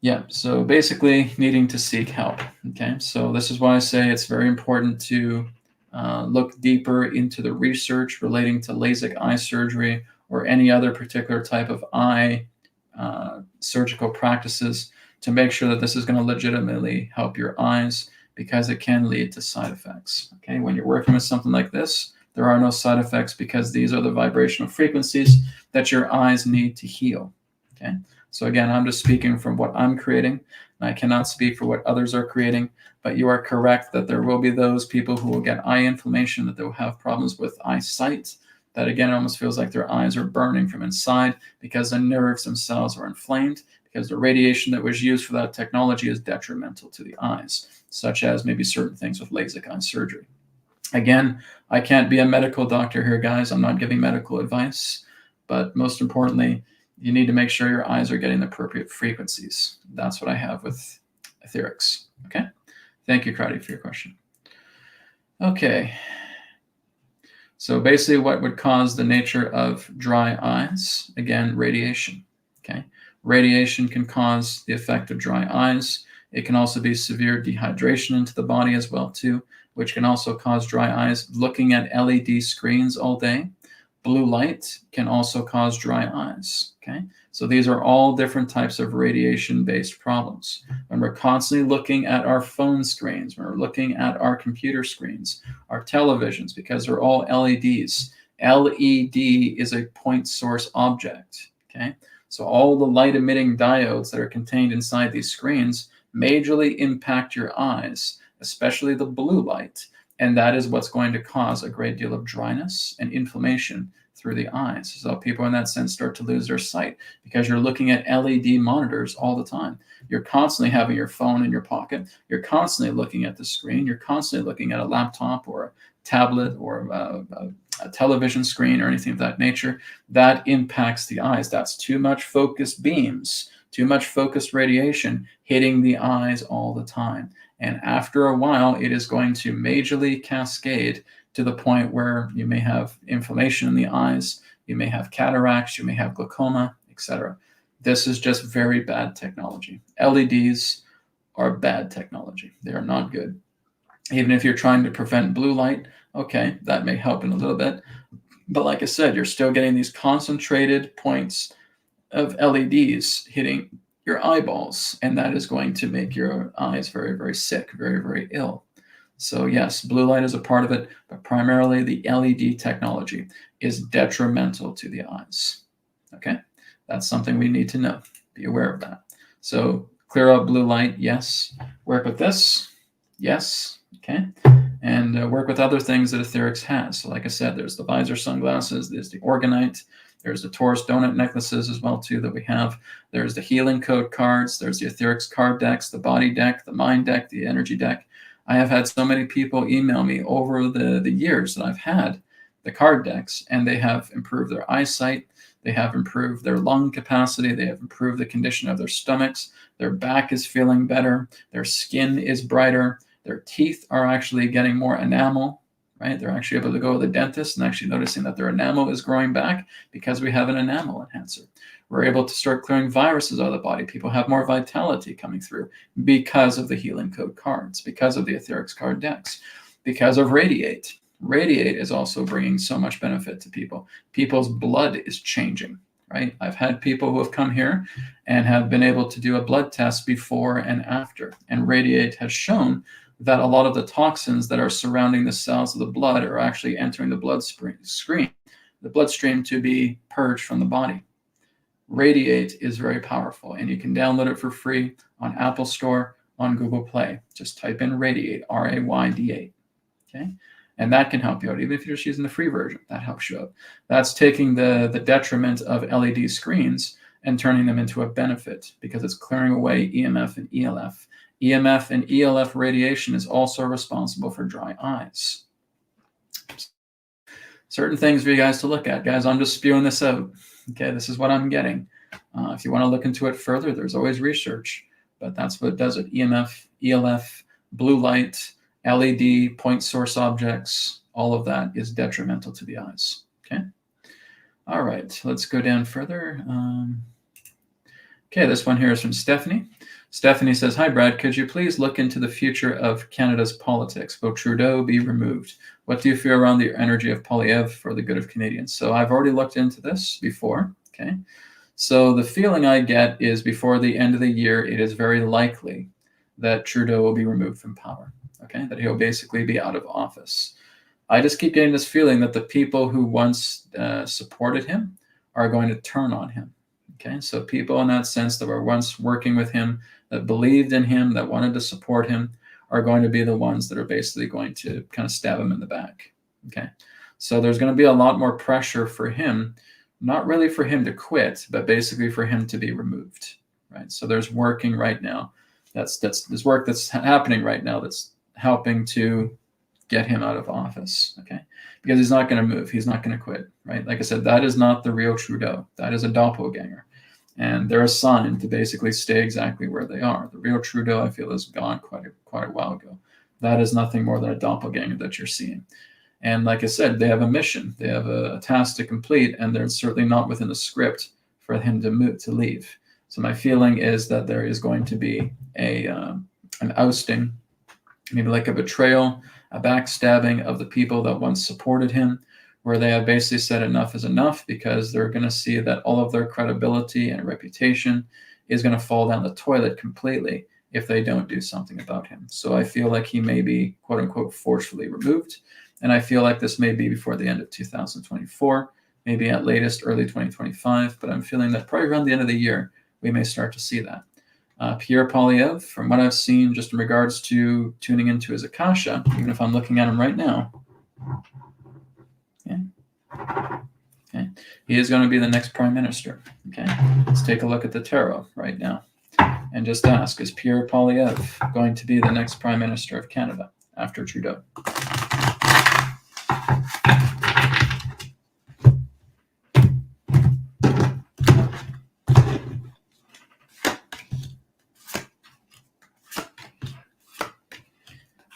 Yeah, so basically needing to seek help, okay? So this is why I say it's very important to look deeper into the research relating to LASIK eye surgery or any other particular type of eye surgical practices to make sure that this is going to legitimately help your eyes, because it can lead to side effects. Okay, when you're working with something like this, there are no side effects because these are the vibrational frequencies that your eyes need to heal. Okay, so again, I'm just speaking from what I'm creating, and I cannot speak for what others are creating, but you are correct that there will be those people who will get eye inflammation, that they will have problems with eyesight, that again, it almost feels like their eyes are burning from inside because the nerves themselves are inflamed, because the radiation that was used for that technology is detrimental to the eyes, such as maybe certain things with LASIK eye surgery. Again, I can't be a medical doctor here, guys. I'm not giving medical advice, but most importantly, you need to make sure your eyes are getting the appropriate frequencies. That's what I have with etherics. Okay. Thank you, Crowdy, for your question. Okay. So basically what would cause the nature of dry eyes? Again, radiation. Okay. Radiation can cause the effect of dry eyes. It can also be severe dehydration into the body as well too, which can also cause dry eyes. Looking at LED screens all day, blue light can also cause dry eyes. Okay. So these are all different types of radiation-based problems. When we're constantly looking at our phone screens, when we're looking at our computer screens, our televisions, because they're all LEDs. LED is a point source object. Okay. So all the light emitting diodes that are contained inside these screens majorly impact your eyes, especially the blue light. And that is what's going to cause a great deal of dryness and inflammation through the eyes. So people in that sense start to lose their sight because you're looking at LED monitors all the time. You're constantly having your phone in your pocket. You're constantly looking at the screen. You're constantly looking at a laptop or a tablet or a television screen or anything of that nature. That impacts the eyes. That's too much focused beams, too much focused radiation hitting the eyes all the time. And after a while, it is going to majorly cascade to the point where you may have inflammation in the eyes, you may have cataracts, you may have glaucoma, etc. This is just very bad technology. LEDs are bad technology. They are not good. Even if you're trying to prevent blue light, okay, that may help in a little bit. But like I said, you're still getting these concentrated points of LEDs hitting your eyeballs, and that is going to make your eyes very, very sick, very, very ill. So yes, blue light is a part of it, but primarily the LED technology is detrimental to the eyes. Okay, that's something we need to know. Be aware of that. So clear out blue light, yes. Work with this, yes. Okay, and work with other things that Etherics has. So like I said, there's the visor sunglasses, there's the orgonite, there's the Taurus donut necklaces as well too that we have. There's the healing code cards, there's the Etherics card decks, the body deck, the mind deck, the energy deck. I have had so many people email me over the years that I've had the card decks, and they have improved their eyesight, they have improved their lung capacity, they have improved the condition of their stomachs, their back is feeling better, their skin is brighter, their teeth are actually getting more enamel, right? They're actually able to go to the dentist and actually noticing that their enamel is growing back because we have an enamel enhancer. We're able to start clearing viruses out of the body. People have more vitality coming through because of the healing code cards, because of the Etherics card decks, because of RAYD8. RAYD8 is also bringing so much benefit to people. People's blood is changing, right? I've had people who have come here and have been able to do a blood test before and after. And RAYD8 has shown that a lot of the toxins that are surrounding the cells of the blood are actually entering the bloodstream to be purged from the body. RAYD8 is very powerful, and you can download it for free on Apple Store, on Google Play. Just type in RAYD8, RAYD8. Okay, and that can help you out. Even if you're just using the free version, that helps you out. That's taking the detriment of LED screens and turning them into a benefit because it's clearing away EMF and ELF. EMF and ELF radiation is also responsible for dry eyes. Certain things for you guys to look at. Guys, I'm just spewing this out. Okay, this is what I'm getting. If you want to look into it further, there's always research, but that's what does it. EMF, ELF, blue light, LED, point source objects, all of that is detrimental to the eyes. Okay. All right, let's go down further. Okay, this one here is from Stephanie. Stephanie says, hi, Brad. Could you please look into the future of Canada's politics? Will Trudeau be removed? What do you feel around the energy of Poilievre for the good of Canadians? So I've already looked into this before. Okay. So the feeling I get is before the end of the year, it is very likely that Trudeau will be removed from power. Okay. That he'll basically be out of office. I just keep getting this feeling that the people who once supported him are going to turn on him. Okay, so people in that sense that were once working with him, that believed in him, that wanted to support him, are going to be the ones that are basically going to kind of stab him in the back. Okay, so there's going to be a lot more pressure for him, not really for him to quit, but basically for him to be removed. Right. So there's working right now. There's work that's happening right now that's helping to get him out of office. Okay, because he's not going to move. He's not going to quit. Right. Like I said, that is not the real Trudeau. That is a doppelganger. And they're assigned to basically stay exactly where they are. The real Trudeau, I feel, is gone quite a while ago. That is nothing more than a doppelganger that you're seeing. And like I said, they have a mission. They have a task to complete, and they're certainly not within the script for him to leave. So my feeling is that there is going to be an ousting, maybe like a betrayal, a backstabbing of the people that once supported him, where they have basically said enough is enough because they're going to see that all of their credibility and reputation is going to fall down the toilet completely if they don't do something about him. So I feel like he may be, quote unquote, forcefully removed. And I feel like this may be before the end of 2024, maybe at latest early 2025. But I'm feeling that probably around the end of the year, we may start to see that. Pierre Poilievre, from what I've seen just in regards to tuning into his Akasha, even if I'm looking at him right now, okay, he is going to be the next prime minister. Okay, let's take a look at the tarot right now and just ask, is Pierre Poilievre going to be the next prime minister of Canada after Trudeau?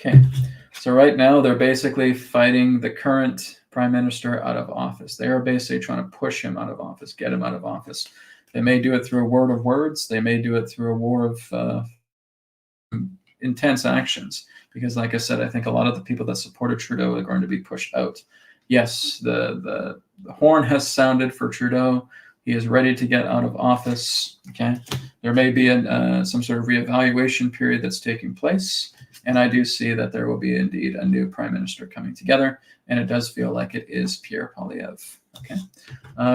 Okay, so right now they're basically fighting the current prime minister out of office. They are basically trying to push him out of office, get him out of office. They may do it through a word of words. They may do it through a war of intense actions. Because like I said, I think a lot of the people that supported Trudeau are going to be pushed out. Yes, the horn has sounded for Trudeau. He is ready to get out of office. Okay, there may be some sort of reevaluation period that's taking place. And I do see that there will be indeed a new prime minister coming together. And it does feel like it is Pierre Poilievre. Okay.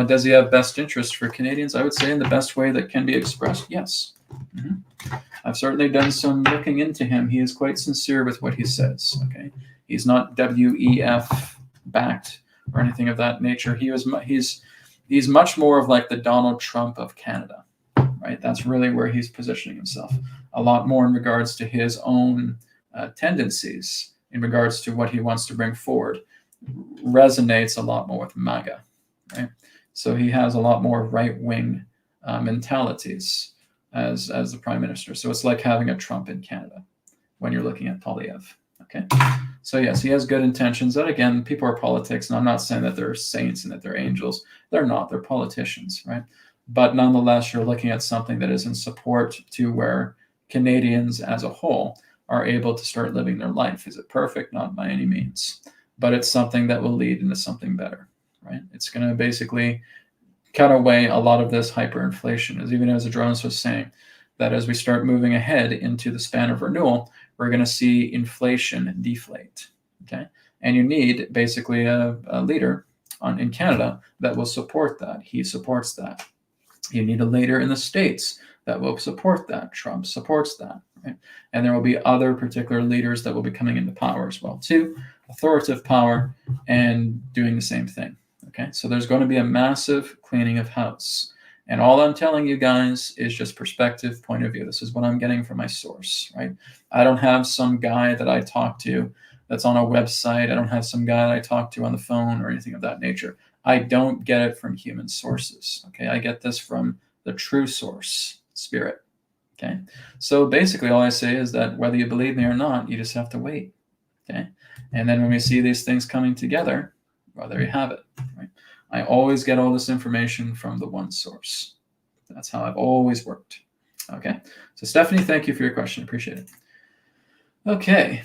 Does he have best interest for Canadians? I would say in the best way that can be expressed, yes. I've certainly done some looking into him. He is quite sincere with what he says. Okay. He's not WEF backed or anything of that nature. He's much more of like the Donald Trump of Canada, right? That's really where he's positioning himself. A lot more in regards to his own tendencies, in regards to what he wants to bring forward, resonates a lot more with MAGA, right? So he has a lot more right-wing mentalities as the prime minister. So it's like having a Trump in Canada when you're looking at Poilievre. Okay, so yes, he has good intentions. That again, people are politics, and I'm not saying that they're saints and that they're angels. They're not. They're politicians, right? But nonetheless, you're looking at something that is in support to where Canadians as a whole are able to start living their life. Is it perfect? Not by any means, but it's something that will lead into something better, right? It's going to basically cut away a lot of this hyperinflation, as even as Adronis was saying, that as we start moving ahead into the span of renewal, we're going to see inflation deflate, okay? And you need basically a leader in Canada that will support that. He supports that. You need a leader in the States that will support that. Trump supports that, right? And there will be other particular leaders that will be coming into power as well, too, authoritative power and doing the same thing, okay? So there's going to be a massive cleaning of house. And all I'm telling you guys is just perspective, point of view. This is what I'm getting from my source, right? I don't have some guy that I talk to that's on a website. I don't have some guy that I talk to on the phone or anything of that nature. I don't get it from human sources, okay? I get this from the true source, spirit, okay? So basically all I say is that whether you believe me or not, you just have to wait, okay? And then when we see these things coming together, well, there you have it, right? I always get all this information from the one source. That's how I've always worked. Okay. So Stephanie, thank you for your question. Appreciate it. Okay.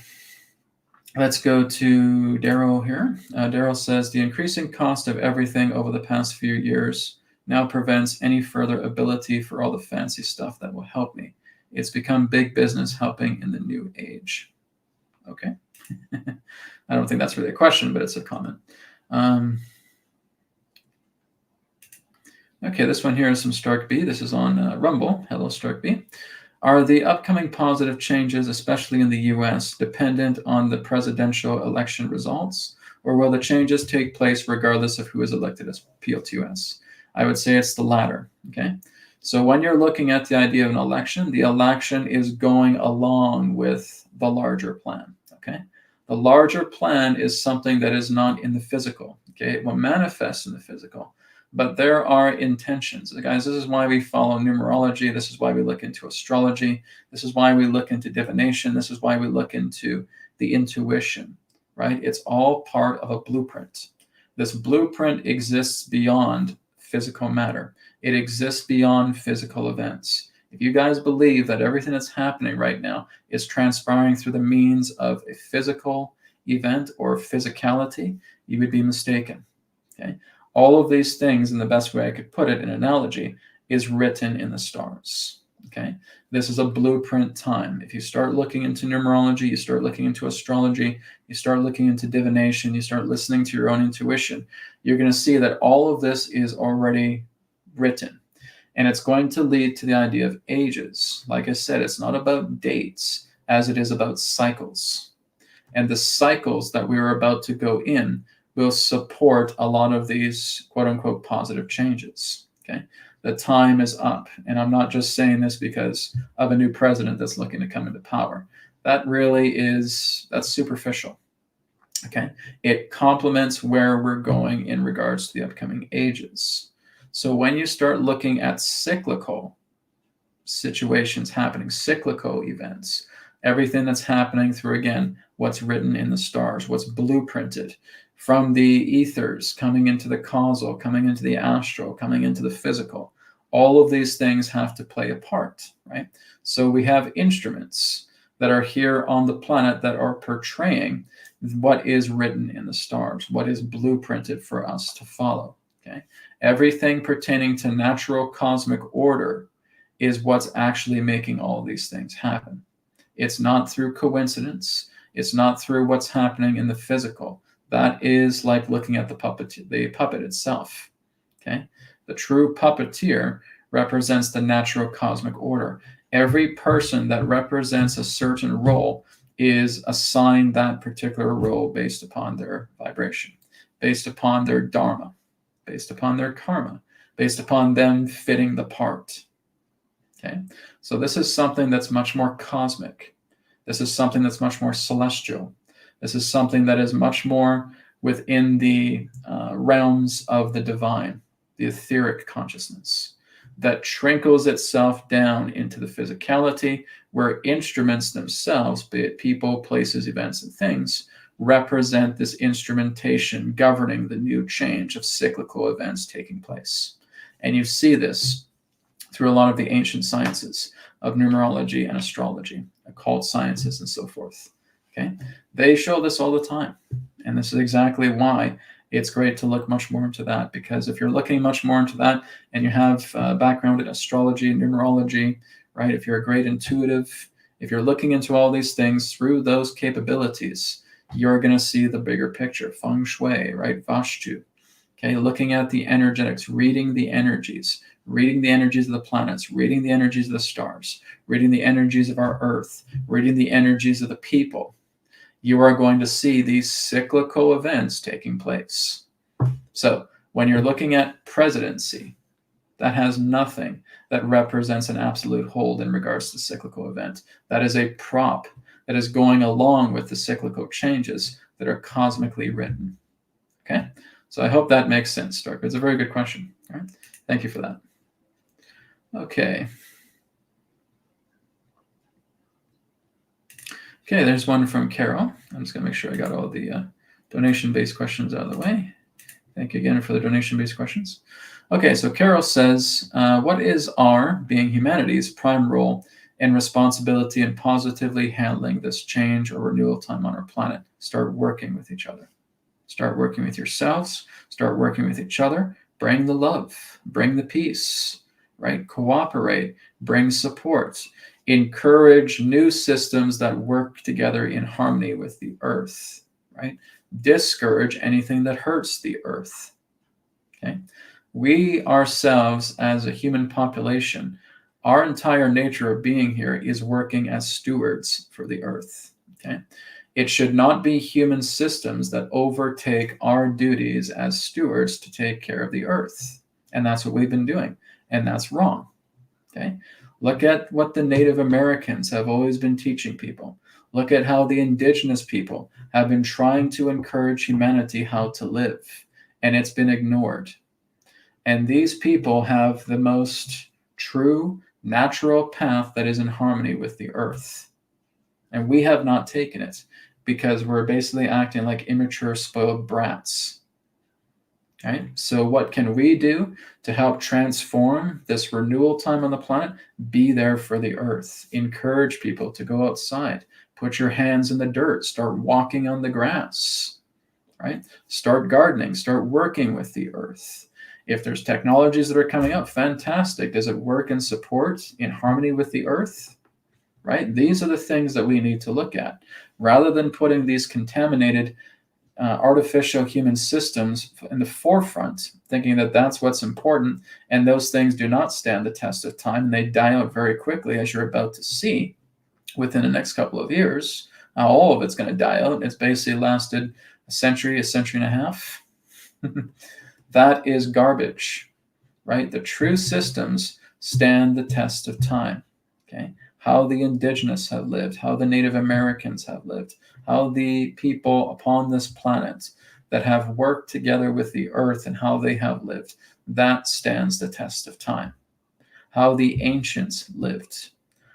Let's go to Daryl here. Daryl says, the increasing cost of everything over the past few years now prevents any further ability for all the fancy stuff that will help me. It's become big business helping in the new age. Okay. I don't think that's really a question, but it's a comment. Okay, this one here is from Stark B. This is on Rumble. Hello, Stark B. Are the upcoming positive changes, especially in the US, dependent on the presidential election results, or will the changes take place regardless of who is elected as PL2S? I would say it's the latter, okay? So when you're looking at the idea of an election, the election is going along with the larger plan, okay? The larger plan is something that is not in the physical, okay? It will manifest in the physical, but there are intentions. Guys, this is why we follow numerology. This is why we look into astrology. This is why we look into divination. This is why we look into the intuition, right? It's all part of a blueprint. This blueprint exists beyond physical matter. It exists beyond physical events. If you guys believe that everything that's happening right now is transpiring through the means of a physical event or physicality, you would be mistaken, okay? All of these things, in the best way I could put it in analogy, is written in the stars, okay? This is a blueprint time. If you start looking into numerology, you start looking into astrology, you start looking into divination, you start listening to your own intuition, you're going to see that all of this is already written. And it's going to lead to the idea of ages. Like I said, it's not about dates as it is about cycles. And the cycles that we are about to go in will support a lot of these quote-unquote positive changes, okay? The time is up. And I'm not just saying this because of a new president that's looking to come into power. That really is, that's superficial, okay? It complements where we're going in regards to the upcoming ages. So when you start looking at cyclical situations happening, cyclical events, everything that's happening through, again, what's written in the stars, what's blueprinted, from the ethers, coming into the causal, coming into the astral, coming into the physical. All of these things have to play a part, right? So we have instruments that are here on the planet that are portraying what is written in the stars, what is blueprinted for us to follow, okay? Everything pertaining to natural cosmic order is what's actually making all of these things happen. It's not through coincidence. It's not through what's happening in the physical. That is like looking at the puppet itself, okay? The true puppeteer represents the natural cosmic order. Every person that represents a certain role is assigned that particular role based upon their vibration, based upon their dharma, based upon their karma, based upon them fitting the part, okay? So this is something that's much more cosmic. This is something that's much more celestial. This is something that is much more within the realms of the divine, the etheric consciousness, that trickles itself down into the physicality, where instruments themselves, be it people, places, events, and things, represent this instrumentation governing the new change of cyclical events taking place. And you see this through a lot of the ancient sciences of numerology and astrology, occult sciences, and so forth. Okay, they show this all the time, and this is exactly why it's great to look much more into that, because if you're looking much more into that and you have a background in astrology, numerology, right, if you're a great intuitive, if you're looking into all these things through those capabilities, you're going to see the bigger picture, feng shui, right, vastu, okay, looking at the energetics, reading the energies of the planets, reading the energies of the stars, reading the energies of our earth, reading the energies of the people. You are going to see these cyclical events taking place. So when you're looking at presidency, that has nothing that represents an absolute hold in regards to the cyclical event. That is a prop that is going along with the cyclical changes that are cosmically written. Okay? So I hope that makes sense, Stark. It's a very good question. All right? Thank you for that. Okay. Okay, there's one from Carol. I'm just going to make sure I got all the donation-based questions out of the way. Thank you again for the donation-based questions. Okay, so Carol says, what is our, being humanity's, prime role and responsibility in positively handling this change or renewal time on our planet? Start working with each other. Start working with yourselves. Start working with each other. Bring the love. Bring the peace, right? Cooperate. Bring support. Encourage new systems that work together in harmony with the earth, right? Discourage anything that hurts the earth, okay? We ourselves, as a human population, our entire nature of being here is working as stewards for the earth, okay? It should not be human systems that overtake our duties as stewards to take care of the earth. And that's what we've been doing. And that's wrong, okay? Look at what the Native Americans have always been teaching people. Look at how the indigenous people have been trying to encourage humanity how to live, and it's been ignored. And these people have the most true, natural path that is in harmony with the earth. And we have not taken it because we're basically acting like immature, spoiled brats. Right? So what can we do to help transform this renewal time on the planet? Be there for the earth. Encourage people to go outside. Put your hands in the dirt. Start walking on the grass. Right? Start gardening. Start working with the earth. If there's technologies that are coming up, fantastic. Does it work and support in harmony with the earth? Right? These are the things that we need to look at. Rather than putting these contaminated artificial human systems in the forefront, thinking that that's what's important, and those things do not stand the test of time, and they die out very quickly, as you're about to see within the next couple of years. All of it's going to die out. It's basically lasted a century and a half. That is garbage, right? The true systems stand the test of time, okay? How the indigenous have lived, how the Native Americans have lived, how the people upon this planet that have worked together with the earth and how they have lived, that stands the test of time. How the ancients lived,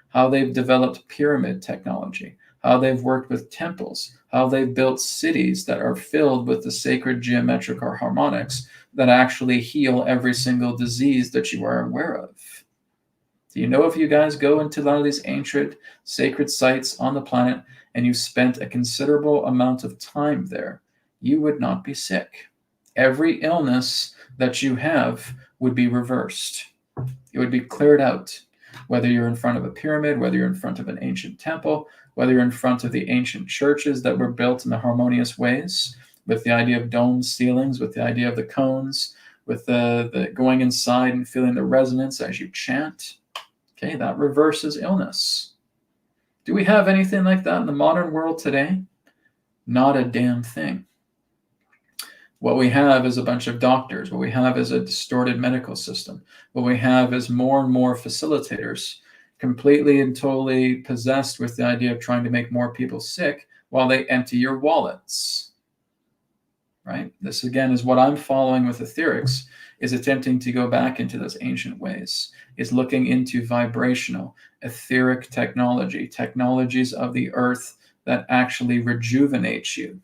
how they've developed pyramid technology, how they've worked with temples, how they've built cities that are filled with the sacred geometrical harmonics that actually heal every single disease that you are aware of. Do you know, if you guys go into a lot of these ancient sacred sites on the planet and you spent a considerable amount of time there, you would not be sick. Every illness that you have would be reversed. It would be cleared out. Whether you're in front of a pyramid, whether you're in front of an ancient temple, whether you're in front of the ancient churches that were built in the harmonious ways, with the idea of dome ceilings, with the idea of the cones, with the going inside and feeling the resonance as you chant. Okay, that reverses illness. Do we have anything like that in the modern world today? Not a damn thing. What we have is a bunch of doctors. What we have is a distorted medical system. What we have is more and more facilitators, completely and totally possessed with the idea of trying to make more people sick while they empty your wallets. Right? This, again, is what I'm following with etherics, is attempting to go back into those ancient ways, is looking into vibrational, etheric technology, technologies of the earth that actually rejuvenate you,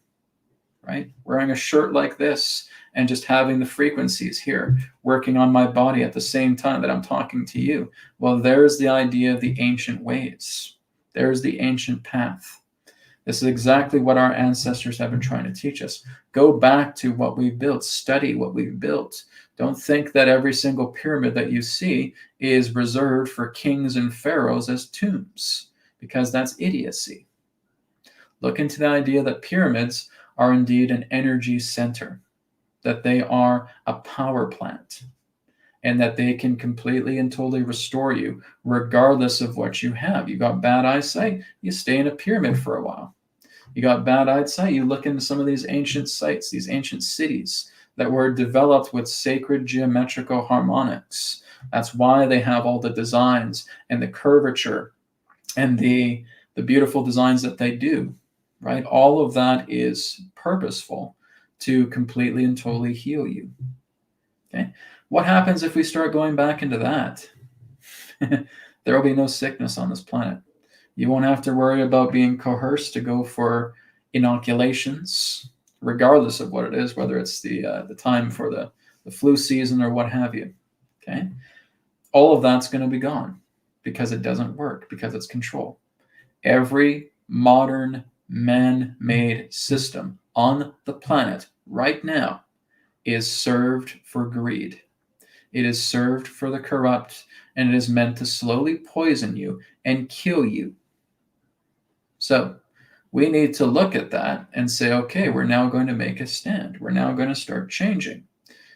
right? Wearing a shirt like this and just having the frequencies here working on my body at the same time that I'm talking to you. Well, there's the idea of the ancient ways. There's the ancient path. This is exactly what our ancestors have been trying to teach us. Go back to what we've built. Study what we've built. Don't think that every single pyramid that you see is reserved for kings and pharaohs as tombs, because that's idiocy. Look into the idea that pyramids are indeed an energy center, that they are a power plant, and that they can completely and totally restore you regardless of what you have. You got bad eyesight, you stay in a pyramid for a while. You got bad eyesight, you look into some of these ancient sites, these ancient cities that were developed with sacred geometrical harmonics. That's why they have all the designs and the curvature and the beautiful designs that they do, right? All of that is purposeful to completely and totally heal you. Okay? What happens if we start going back into that? There will be no sickness on this planet. You won't have to worry about being coerced to go for inoculations, regardless of what it is, whether it's the time for the flu season or what have you. Okay, all of that's going to be gone because it doesn't work, because it's control. Every modern man-made system on the planet right now is served for greed. It is served for the corrupt, and it is meant to slowly poison you and kill you. So we need to look at that and say, okay, we're now going to make a stand. We're now going to start changing.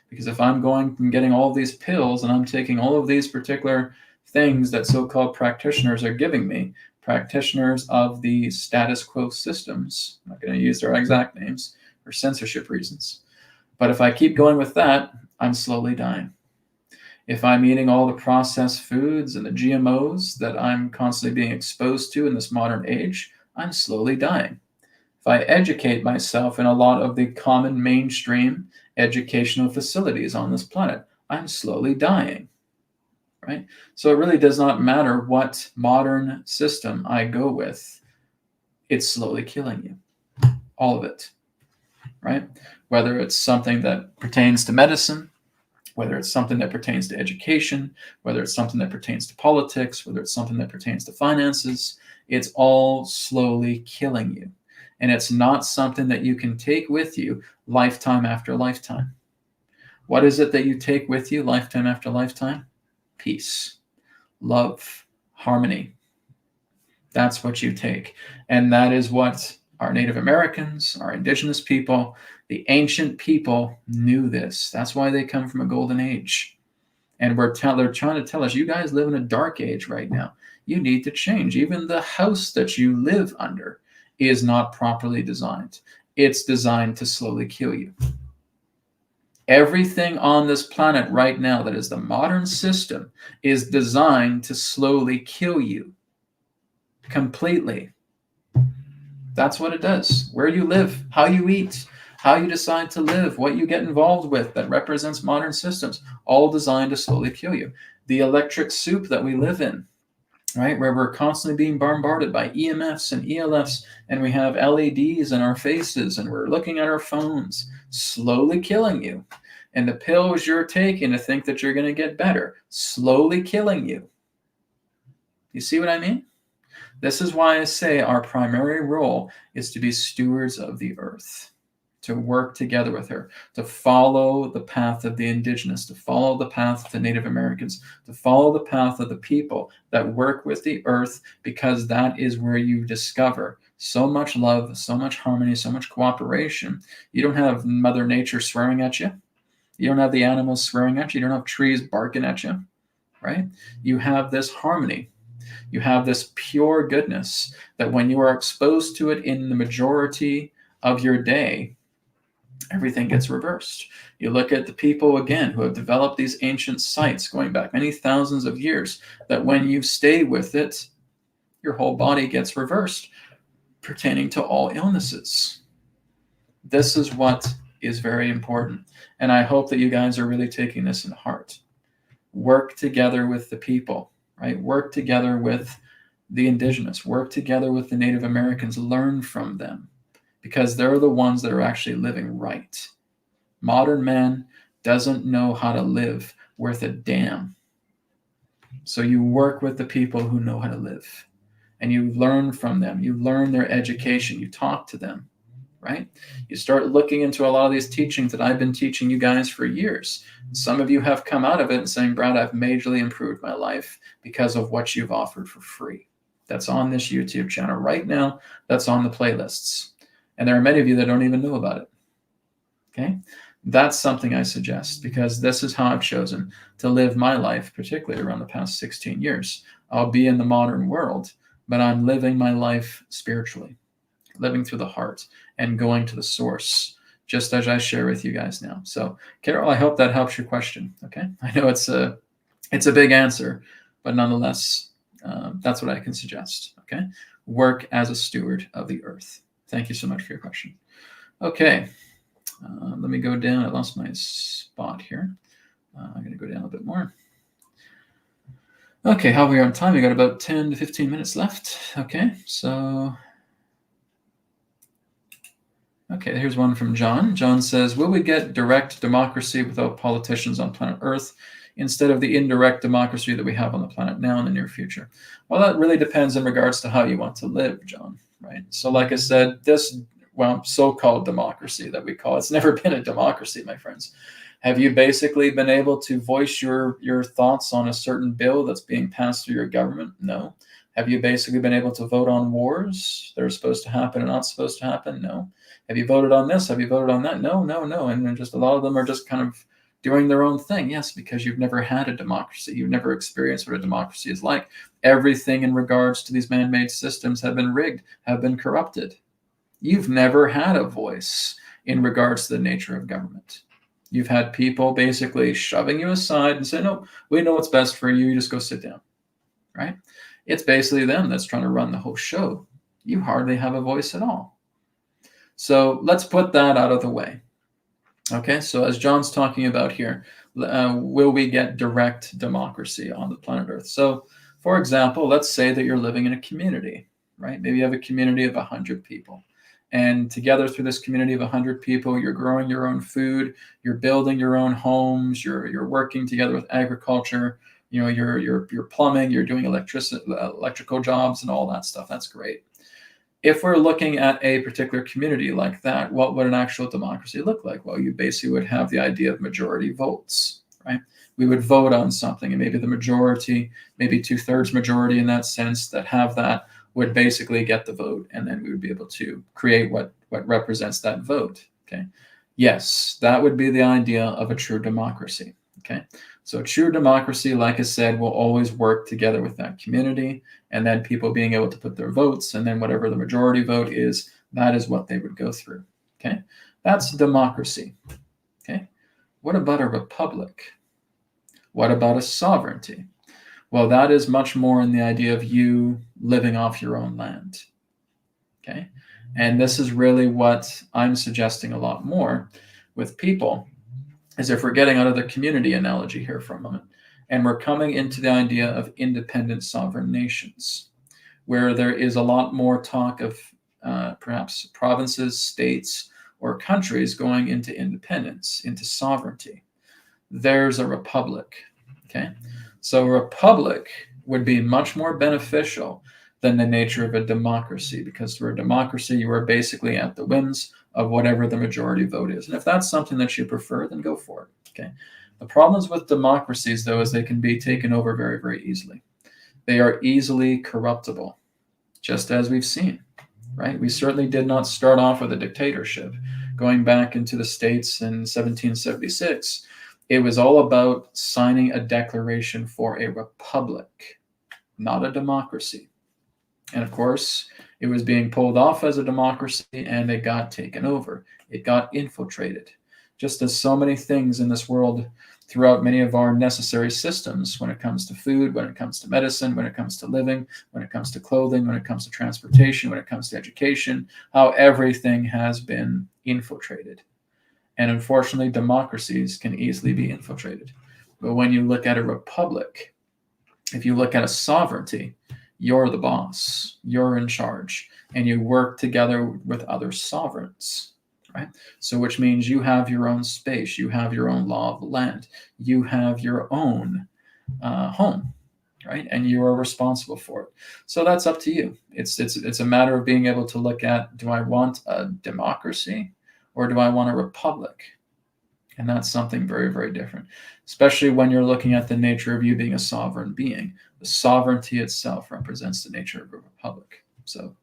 Because if I'm going and getting all these pills and I'm taking all of these particular things that so-called practitioners are giving me, practitioners of the status quo systems, I'm not going to use their exact names for censorship reasons, but if I keep going with that, I'm slowly dying. If I'm eating all the processed foods and the GMOs that I'm constantly being exposed to in this modern age, I'm slowly dying. If I educate myself in a lot of the common mainstream educational facilities on this planet, I'm slowly dying, right? So it really does not matter what modern system I go with. It's slowly killing you, all of it, right? Whether it's something that pertains to medicine, whether it's something that pertains to education, whether it's something that pertains to politics, whether it's something that pertains to finances, it's all slowly killing you. And it's not something that you can take with you lifetime after lifetime. What is it that you take with you lifetime after lifetime? Peace, love, harmony. That's what you take. And that is what our Native Americans, our indigenous people, the ancient people knew this. That's why they come from a golden age. And they're trying to tell us, you guys live in a dark age right now. You need to change. Even the house that you live under is not properly designed. It's designed to slowly kill you. Everything on this planet right now that is the modern system is designed to slowly kill you completely. That's what it does. Where you live, how you eat, how you decide to live, what you get involved with that represents modern systems, all designed to slowly kill you. The electric soup that we live in, right, where we're constantly being bombarded by EMFs and ELFs, and we have LEDs in our faces, and we're looking at our phones, slowly killing you. And the pills you're taking to think that you're going to get better, slowly killing you. You see what I mean? This is why I say our primary role is to be stewards of the earth, to work together with her, to follow the path of the indigenous, to follow the path of the Native Americans, to follow the path of the people that work with the earth, because that is where you discover so much love, so much harmony, so much cooperation. You don't have Mother Nature swearing at you. You don't have the animals swearing at you. You don't have trees barking at you, right? You have this harmony. You have this pure goodness that when you are exposed to it in the majority of your day, everything gets reversed. You look at the people, again, who have developed these ancient sites going back many thousands of years, that when you stay with it, your whole body gets reversed, pertaining to all illnesses. This is what is very important. And I hope that you guys are really taking this in heart. Work together with the people, right? Work together with the indigenous. Work together with the Native Americans. Learn from them, because they're the ones that are actually living right. Modern man doesn't know how to live worth a damn. So you work with the people who know how to live, and you learn from them. You learn their education. You talk to them, right? You start looking into a lot of these teachings that I've been teaching you guys for years. Some of you have come out of it and saying, Brad, I've majorly improved my life because of what you've offered for free. That's on this YouTube channel right now. That's on the playlists. And there are many of you that don't even know about it. Okay? That's something I suggest, because this is how I've chosen to live my life, particularly around the past 16 years. I'll be in the modern world, but I'm living my life spiritually, living through the heart and going to the source, just as I share with you guys now. So, Carol, I hope that helps your question. Okay? I know it's a big answer, but nonetheless, that's what I can suggest. Okay? Work as a steward of the earth. Thank you so much for your question. Okay, let me go down. I lost my spot here. I'm going to go down a bit more. Okay, how are we on time? We got about 10 to 15 minutes left. Okay, so Okay, here's one from John. John says, will we get direct democracy without politicians on planet Earth instead of the indirect democracy that we have on the planet now in the near future? Well, that really depends in regards to how you want to live, John, right? So like I said, this, well, so-called democracy that we call, it's never been a democracy, my friends. Have you basically been able to voice your thoughts on a certain bill that's being passed through your government? No. Have you basically been able to vote on wars that are supposed to happen and not supposed to happen? No. Have you voted on this? Have you voted on that? No, no, no. And just a lot of them are just kind of doing their own thing. Yes, because you've never had a democracy. You've never experienced what a democracy is like. Everything in regards to these man-made systems have been rigged, have been corrupted. You've never had a voice in regards to the nature of government. You've had people basically shoving you aside and saying, no, we know what's best for you. You just go sit down, right? It's basically them that's trying to run the whole show. You hardly have a voice at all. So let's put that out of the way. Okay, so as John's talking about here, will we get direct democracy on the planet Earth? So, for example, let's say that you're living in a community, right? Maybe you have a community of 100 people. And together through this community of 100 people, you're growing your own food, you're building your own homes, you're working together with agriculture, you know, you're plumbing, you're doing electrical jobs and all that stuff. That's great. If we're looking at a particular community like that, what would an actual democracy look like? Well, you basically would have the idea of majority votes, right? We would vote on something, and maybe the majority, maybe 2/3 majority in that sense that have that would basically get the vote, and then we would be able to create what represents that vote, okay? Yes, that would be the idea of a true democracy, okay? So true democracy, like I said, will always work together with that community, and then people being able to put their votes, and then whatever the majority vote is, that is what they would go through, okay? That's democracy, okay? What about a republic? What about a sovereignty? Well, that is much more in the idea of you living off your own land, okay? And this is really what I'm suggesting a lot more with people, is if we're getting out of the community analogy here for a moment, and we're coming into the idea of independent sovereign nations, where there is a lot more talk of perhaps provinces, states, or countries going into independence, into sovereignty. There's a republic, okay? So a republic would be much more beneficial than the nature of a democracy, because through a democracy, you are basically at the whims of whatever the majority vote is. And if that's something that you prefer, then go for it, okay? The problems with democracies, though, is they can be taken over very, very easily. They are easily corruptible, just as we've seen, right? We certainly did not start off with a dictatorship. Going back into the States in 1776, it was all about signing a declaration for a republic, not a democracy. And of course, it was being pulled off as a democracy, and it got taken over. It got infiltrated. Just as so many things in this world throughout many of our necessary systems, when it comes to food, when it comes to medicine, when it comes to living, when it comes to clothing, when it comes to transportation, when it comes to education, how everything has been infiltrated. And unfortunately, democracies can easily be infiltrated. But when you look at a republic, if you look at a sovereignty, you're the boss, you're in charge, and you work together with other sovereigns, right? So which means you have your own space, you have your own law of the land, you have your own home, right? And you are responsible for it. So that's up to you. It's a matter of being able to look at, do I want a democracy or do I want a republic? And that's something very, very different, especially when you're looking at the nature of you being a sovereign being. The sovereignty itself represents the nature of a republic. So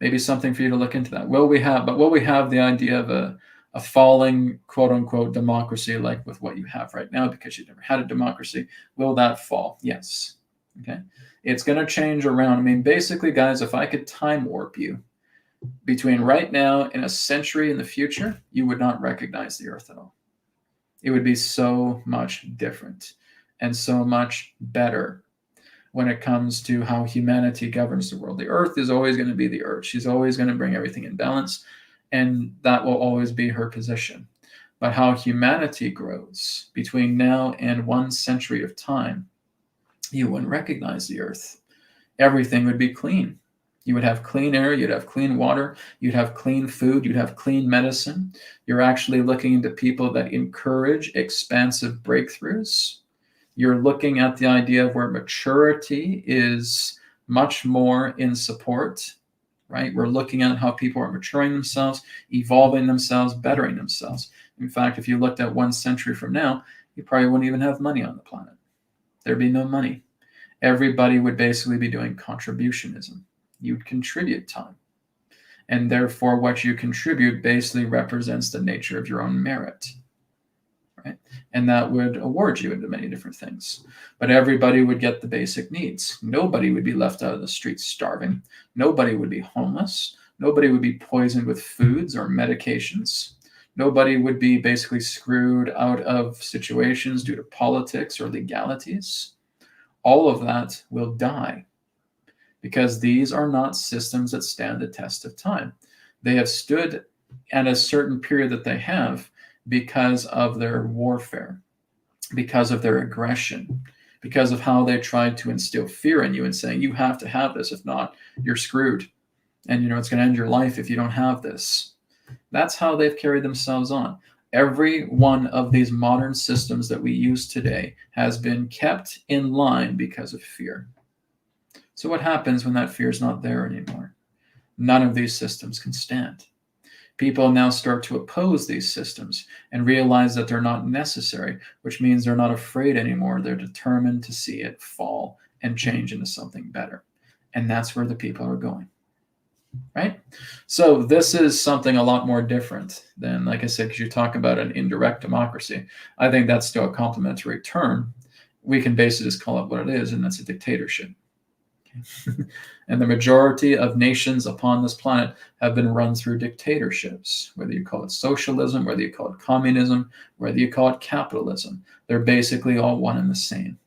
maybe something for you to look into that. Will we have the idea of a falling, quote unquote, democracy like with what you have right now, because you've never had a democracy? Will that fall? Yes. Okay. It's going to change around. I mean, basically, guys, if I could time warp you between right now and a century in the future, you would not recognize the earth at all. It would be so much different and so much better when it comes to how humanity governs the world. The earth is always going to be the earth. She's always going to bring everything in balance, and that will always be her position. But how humanity grows between now and 1 century of time, you wouldn't recognize the earth. Everything would be clean. You would have clean air, you'd have clean water, you'd have clean food, you'd have clean medicine. You're actually looking into people that encourage expansive breakthroughs. You're looking at the idea of where maturity is much more in support, right? We're looking at how people are maturing themselves, evolving themselves, bettering themselves. In fact, if you looked at 1 century from now, you probably wouldn't even have money on the planet. There'd be no money. Everybody would basically be doing contributionism. You'd contribute time. And therefore, what you contribute basically represents the nature of your own merit, right? And that would award you into many different things. But everybody would get the basic needs. Nobody would be left out of the streets starving. Nobody would be homeless. Nobody would be poisoned with foods or medications. Nobody would be basically screwed out of situations due to politics or legalities. All of that will die because these are not systems that stand the test of time. They have stood at a certain period that they have because of their warfare, because of their aggression, because of how they tried to instill fear in you and saying, you have to have this. If not, you're screwed. And, it's going to end your life if you don't have this. That's how they've carried themselves on. Every one of these modern systems that we use today has been kept in line because of fear. So what happens when that fear is not there anymore? None of these systems can stand. People now start to oppose these systems and realize that they're not necessary, which means they're not afraid anymore. They're determined to see it fall and change into something better. And that's where the people are going. Right? So this is something a lot more different than, like I said, because you talk about an indirect democracy. I think that's still a complimentary term. We can basically just call it what it is, and that's a dictatorship. And the majority of nations upon this planet have been run through dictatorships, whether you call it socialism, whether you call it communism, whether you call it capitalism. They're basically all one and the same.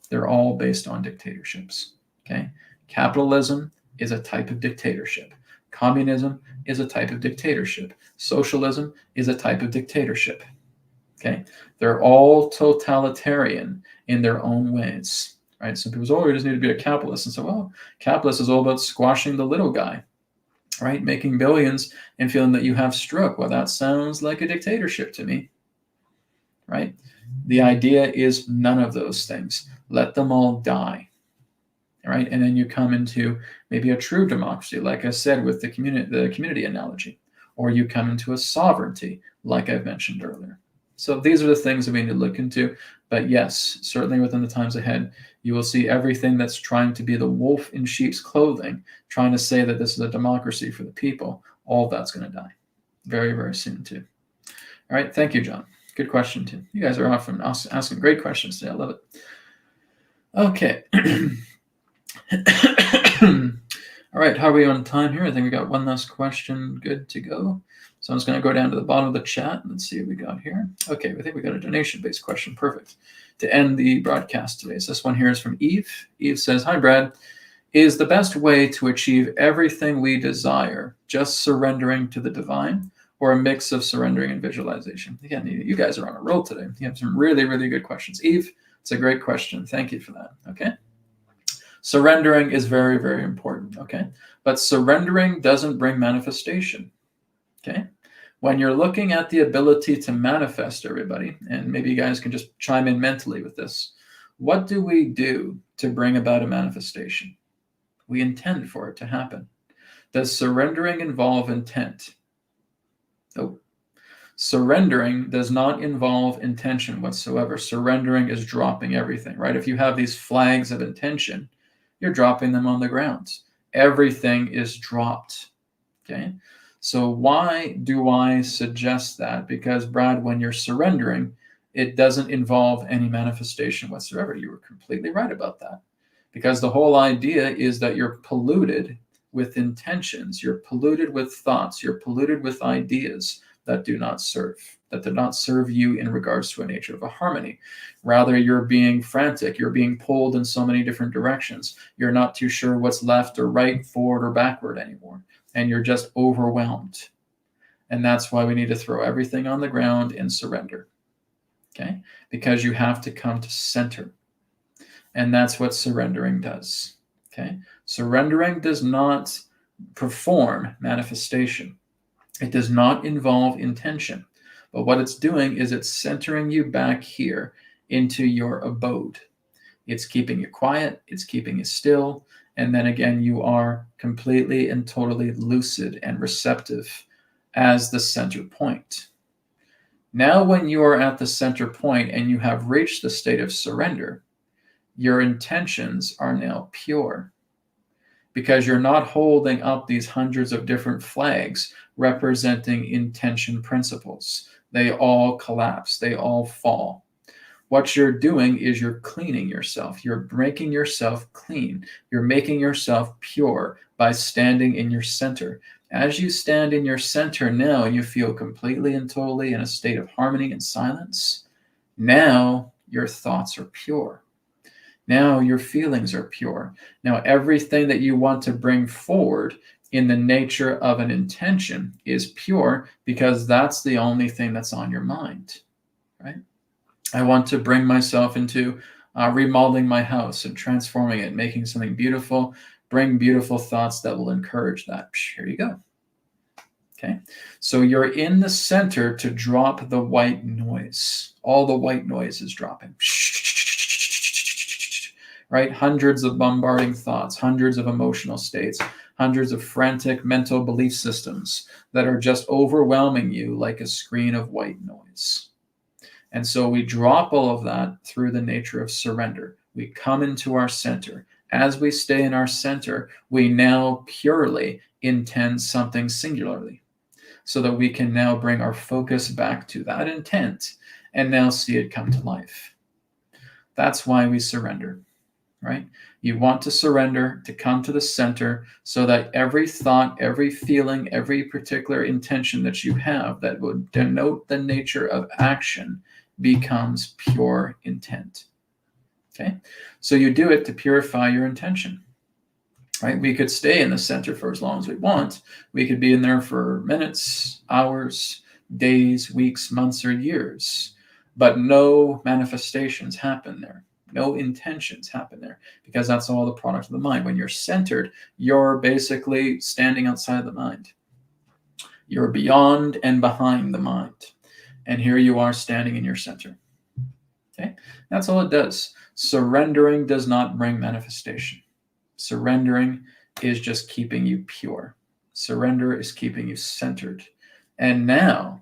They're all based on dictatorships. Okay? Capitalism is a type of dictatorship. Communism is a type of dictatorship. Socialism is a type of dictatorship. Okay? They're all totalitarian in their own ways. Right? Some people say, oh, we just need to be a capitalist. And so, well, capitalist is all about squashing the little guy, right? Making billions and feeling that you have stroke. Well, that sounds like a dictatorship to me, right? The idea is none of those things. Let them all die. Right? And then you come into maybe a true democracy, like I said, with the community analogy, or you come into a sovereignty, like I've mentioned earlier. So these are the things that we need to look into. But yes, certainly within the times ahead, you will see everything that's trying to be the wolf in sheep's clothing, trying to say that this is a democracy for the people. All of that's going to die very, very soon too. All right. Thank you, John. Good question too. You guys are often asking great questions today. I love it. Okay. All right, how are we on time here? I think we got one last question good to go. So I'm just going to go down to the bottom of the chat and let's see what we got here. Okay, I think we got a donation-based question. Perfect. To end the broadcast today. So this one here is from Eve. Eve says, hi, Brad. Is the best way to achieve everything we desire just surrendering to the divine, or a mix of surrendering and visualization? Again, you guys are on a roll today. You have some really, really good questions. Eve, it's a great question. Thank you for that. Okay. Surrendering is very, very important, okay? But surrendering doesn't bring manifestation, okay? When you're looking at the ability to manifest, everybody, and maybe you guys can just chime in mentally with this, what do we do to bring about a manifestation? We intend for it to happen. Does surrendering involve intent? Nope. Surrendering does not involve intention whatsoever. Surrendering is dropping everything, right? If you have these flags of intention, you're dropping them on the ground. Everything is dropped, okay? So why do I suggest that? Because, Brad, when you're surrendering, it doesn't involve any manifestation whatsoever. You were completely right about that. Because the whole idea is that you're polluted with intentions. You're polluted with thoughts. You're polluted with ideas that do not serve you in regards to a nature of a harmony. Rather, you're being frantic. You're being pulled in so many different directions. You're not too sure what's left or right, forward or backward anymore. And you're just overwhelmed. And that's why we need to throw everything on the ground and surrender. Okay? Because you have to come to center. And that's what surrendering does. Okay? Surrendering does not perform manifestation. It does not involve intention. But what it's doing is it's centering you back here into your abode. It's keeping you quiet. It's keeping you still. And then again, you are completely and totally lucid and receptive as the center point. Now, when you are at the center point and you have reached the state of surrender, your intentions are now pure, because you're not holding up these hundreds of different flags representing intention principles. They all collapse. They all fall. What you're doing is you're cleaning yourself. You're making yourself clean. You're making yourself pure by standing in your center. As you stand in your center now, you feel completely and totally in a state of harmony and silence. Now your thoughts are pure. Now your feelings are pure. Now everything that you want to bring forward in the nature of an intention is pure, because that's the only thing that's on your mind, right? I want to bring myself into remodeling my house and transforming it, making something beautiful. Bring beautiful thoughts that will encourage that. Here you go. Okay, so you're in the center to drop the white noise. All the white noise is dropping. Right? Hundreds of bombarding thoughts, hundreds of emotional states, hundreds of frantic mental belief systems that are just overwhelming you like a screen of white noise. And so we drop all of that through the nature of surrender. We come into our center. As we stay in our center, we now purely intend something singularly, so that we can now bring our focus back to that intent and now see it come to life. That's why we surrender, right? You want to surrender, to come to the center, so that every thought, every feeling, every particular intention that you have that would denote the nature of action becomes pure intent. Okay, so you do it to purify your intention, right? We could stay in the center for as long as we want. We could be in there for minutes, hours, days, weeks, months, or years, but no manifestations happen there. No intentions happen there, because that's all the product of the mind. When you're centered, you're basically standing outside the mind. You're beyond and behind the mind. And here you are standing in your center. Okay, that's all it does. Surrendering does not bring manifestation. Surrendering is just keeping you pure. Surrender is keeping you centered. And now,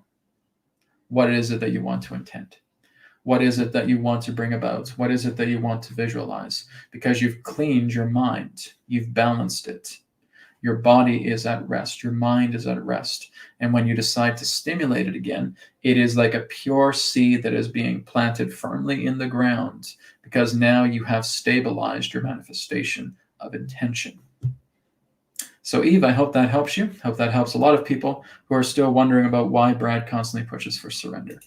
what is it that you want to intend? What is it that you want to bring about? What is it that you want to visualize? Because you've cleaned your mind. You've balanced it. Your body is at rest. Your mind is at rest. And when you decide to stimulate it again, it is like a pure seed that is being planted firmly in the ground, because now you have stabilized your manifestation of intention. So Eve, I hope that helps you. I hope that helps a lot of people who are still wondering about why Brad constantly pushes for surrender.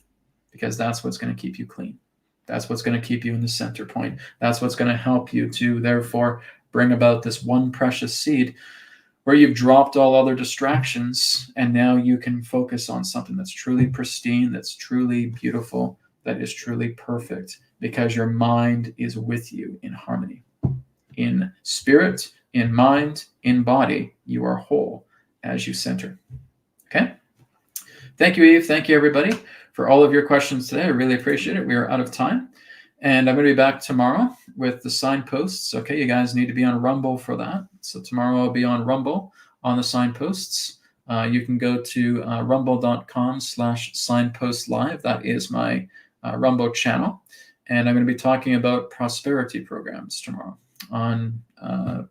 Because that's what's going to keep you clean. That's what's going to keep you in the center point. That's what's going to help you to, therefore, bring about this one precious seed where you've dropped all other distractions, and now you can focus on something that's truly pristine, that's truly beautiful, that is truly perfect, because your mind is with you in harmony. In spirit, in mind, in body, you are whole as you center. Okay? Thank you, Eve. Thank you, everybody, for all of your questions today. I really appreciate it. We are out of time. And I'm going to be back tomorrow with the signposts. Okay, you guys need to be on Rumble for that. So tomorrow I'll be on Rumble on the signposts. You can go to rumble.com/signpostlive. That is my Rumble channel. And I'm going to be talking about prosperity programs tomorrow on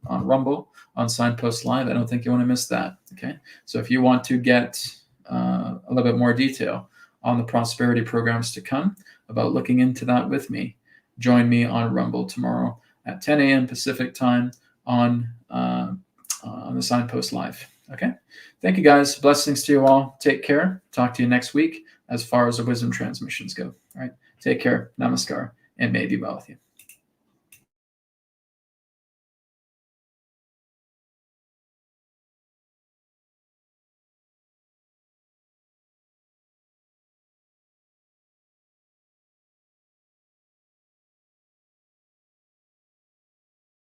Rumble, on Signpost Live. I don't think you want to miss that. Okay, so if you want to get a little bit more detail on the prosperity programs to come, about looking into that with me, join me on Rumble tomorrow at 10 a.m. Pacific time on the Signpost Live. Okay, thank you guys. Blessings to you all. Take care. Talk to you next week as far as the wisdom transmissions go. All right, take care. Namaskar, and may it be well with you.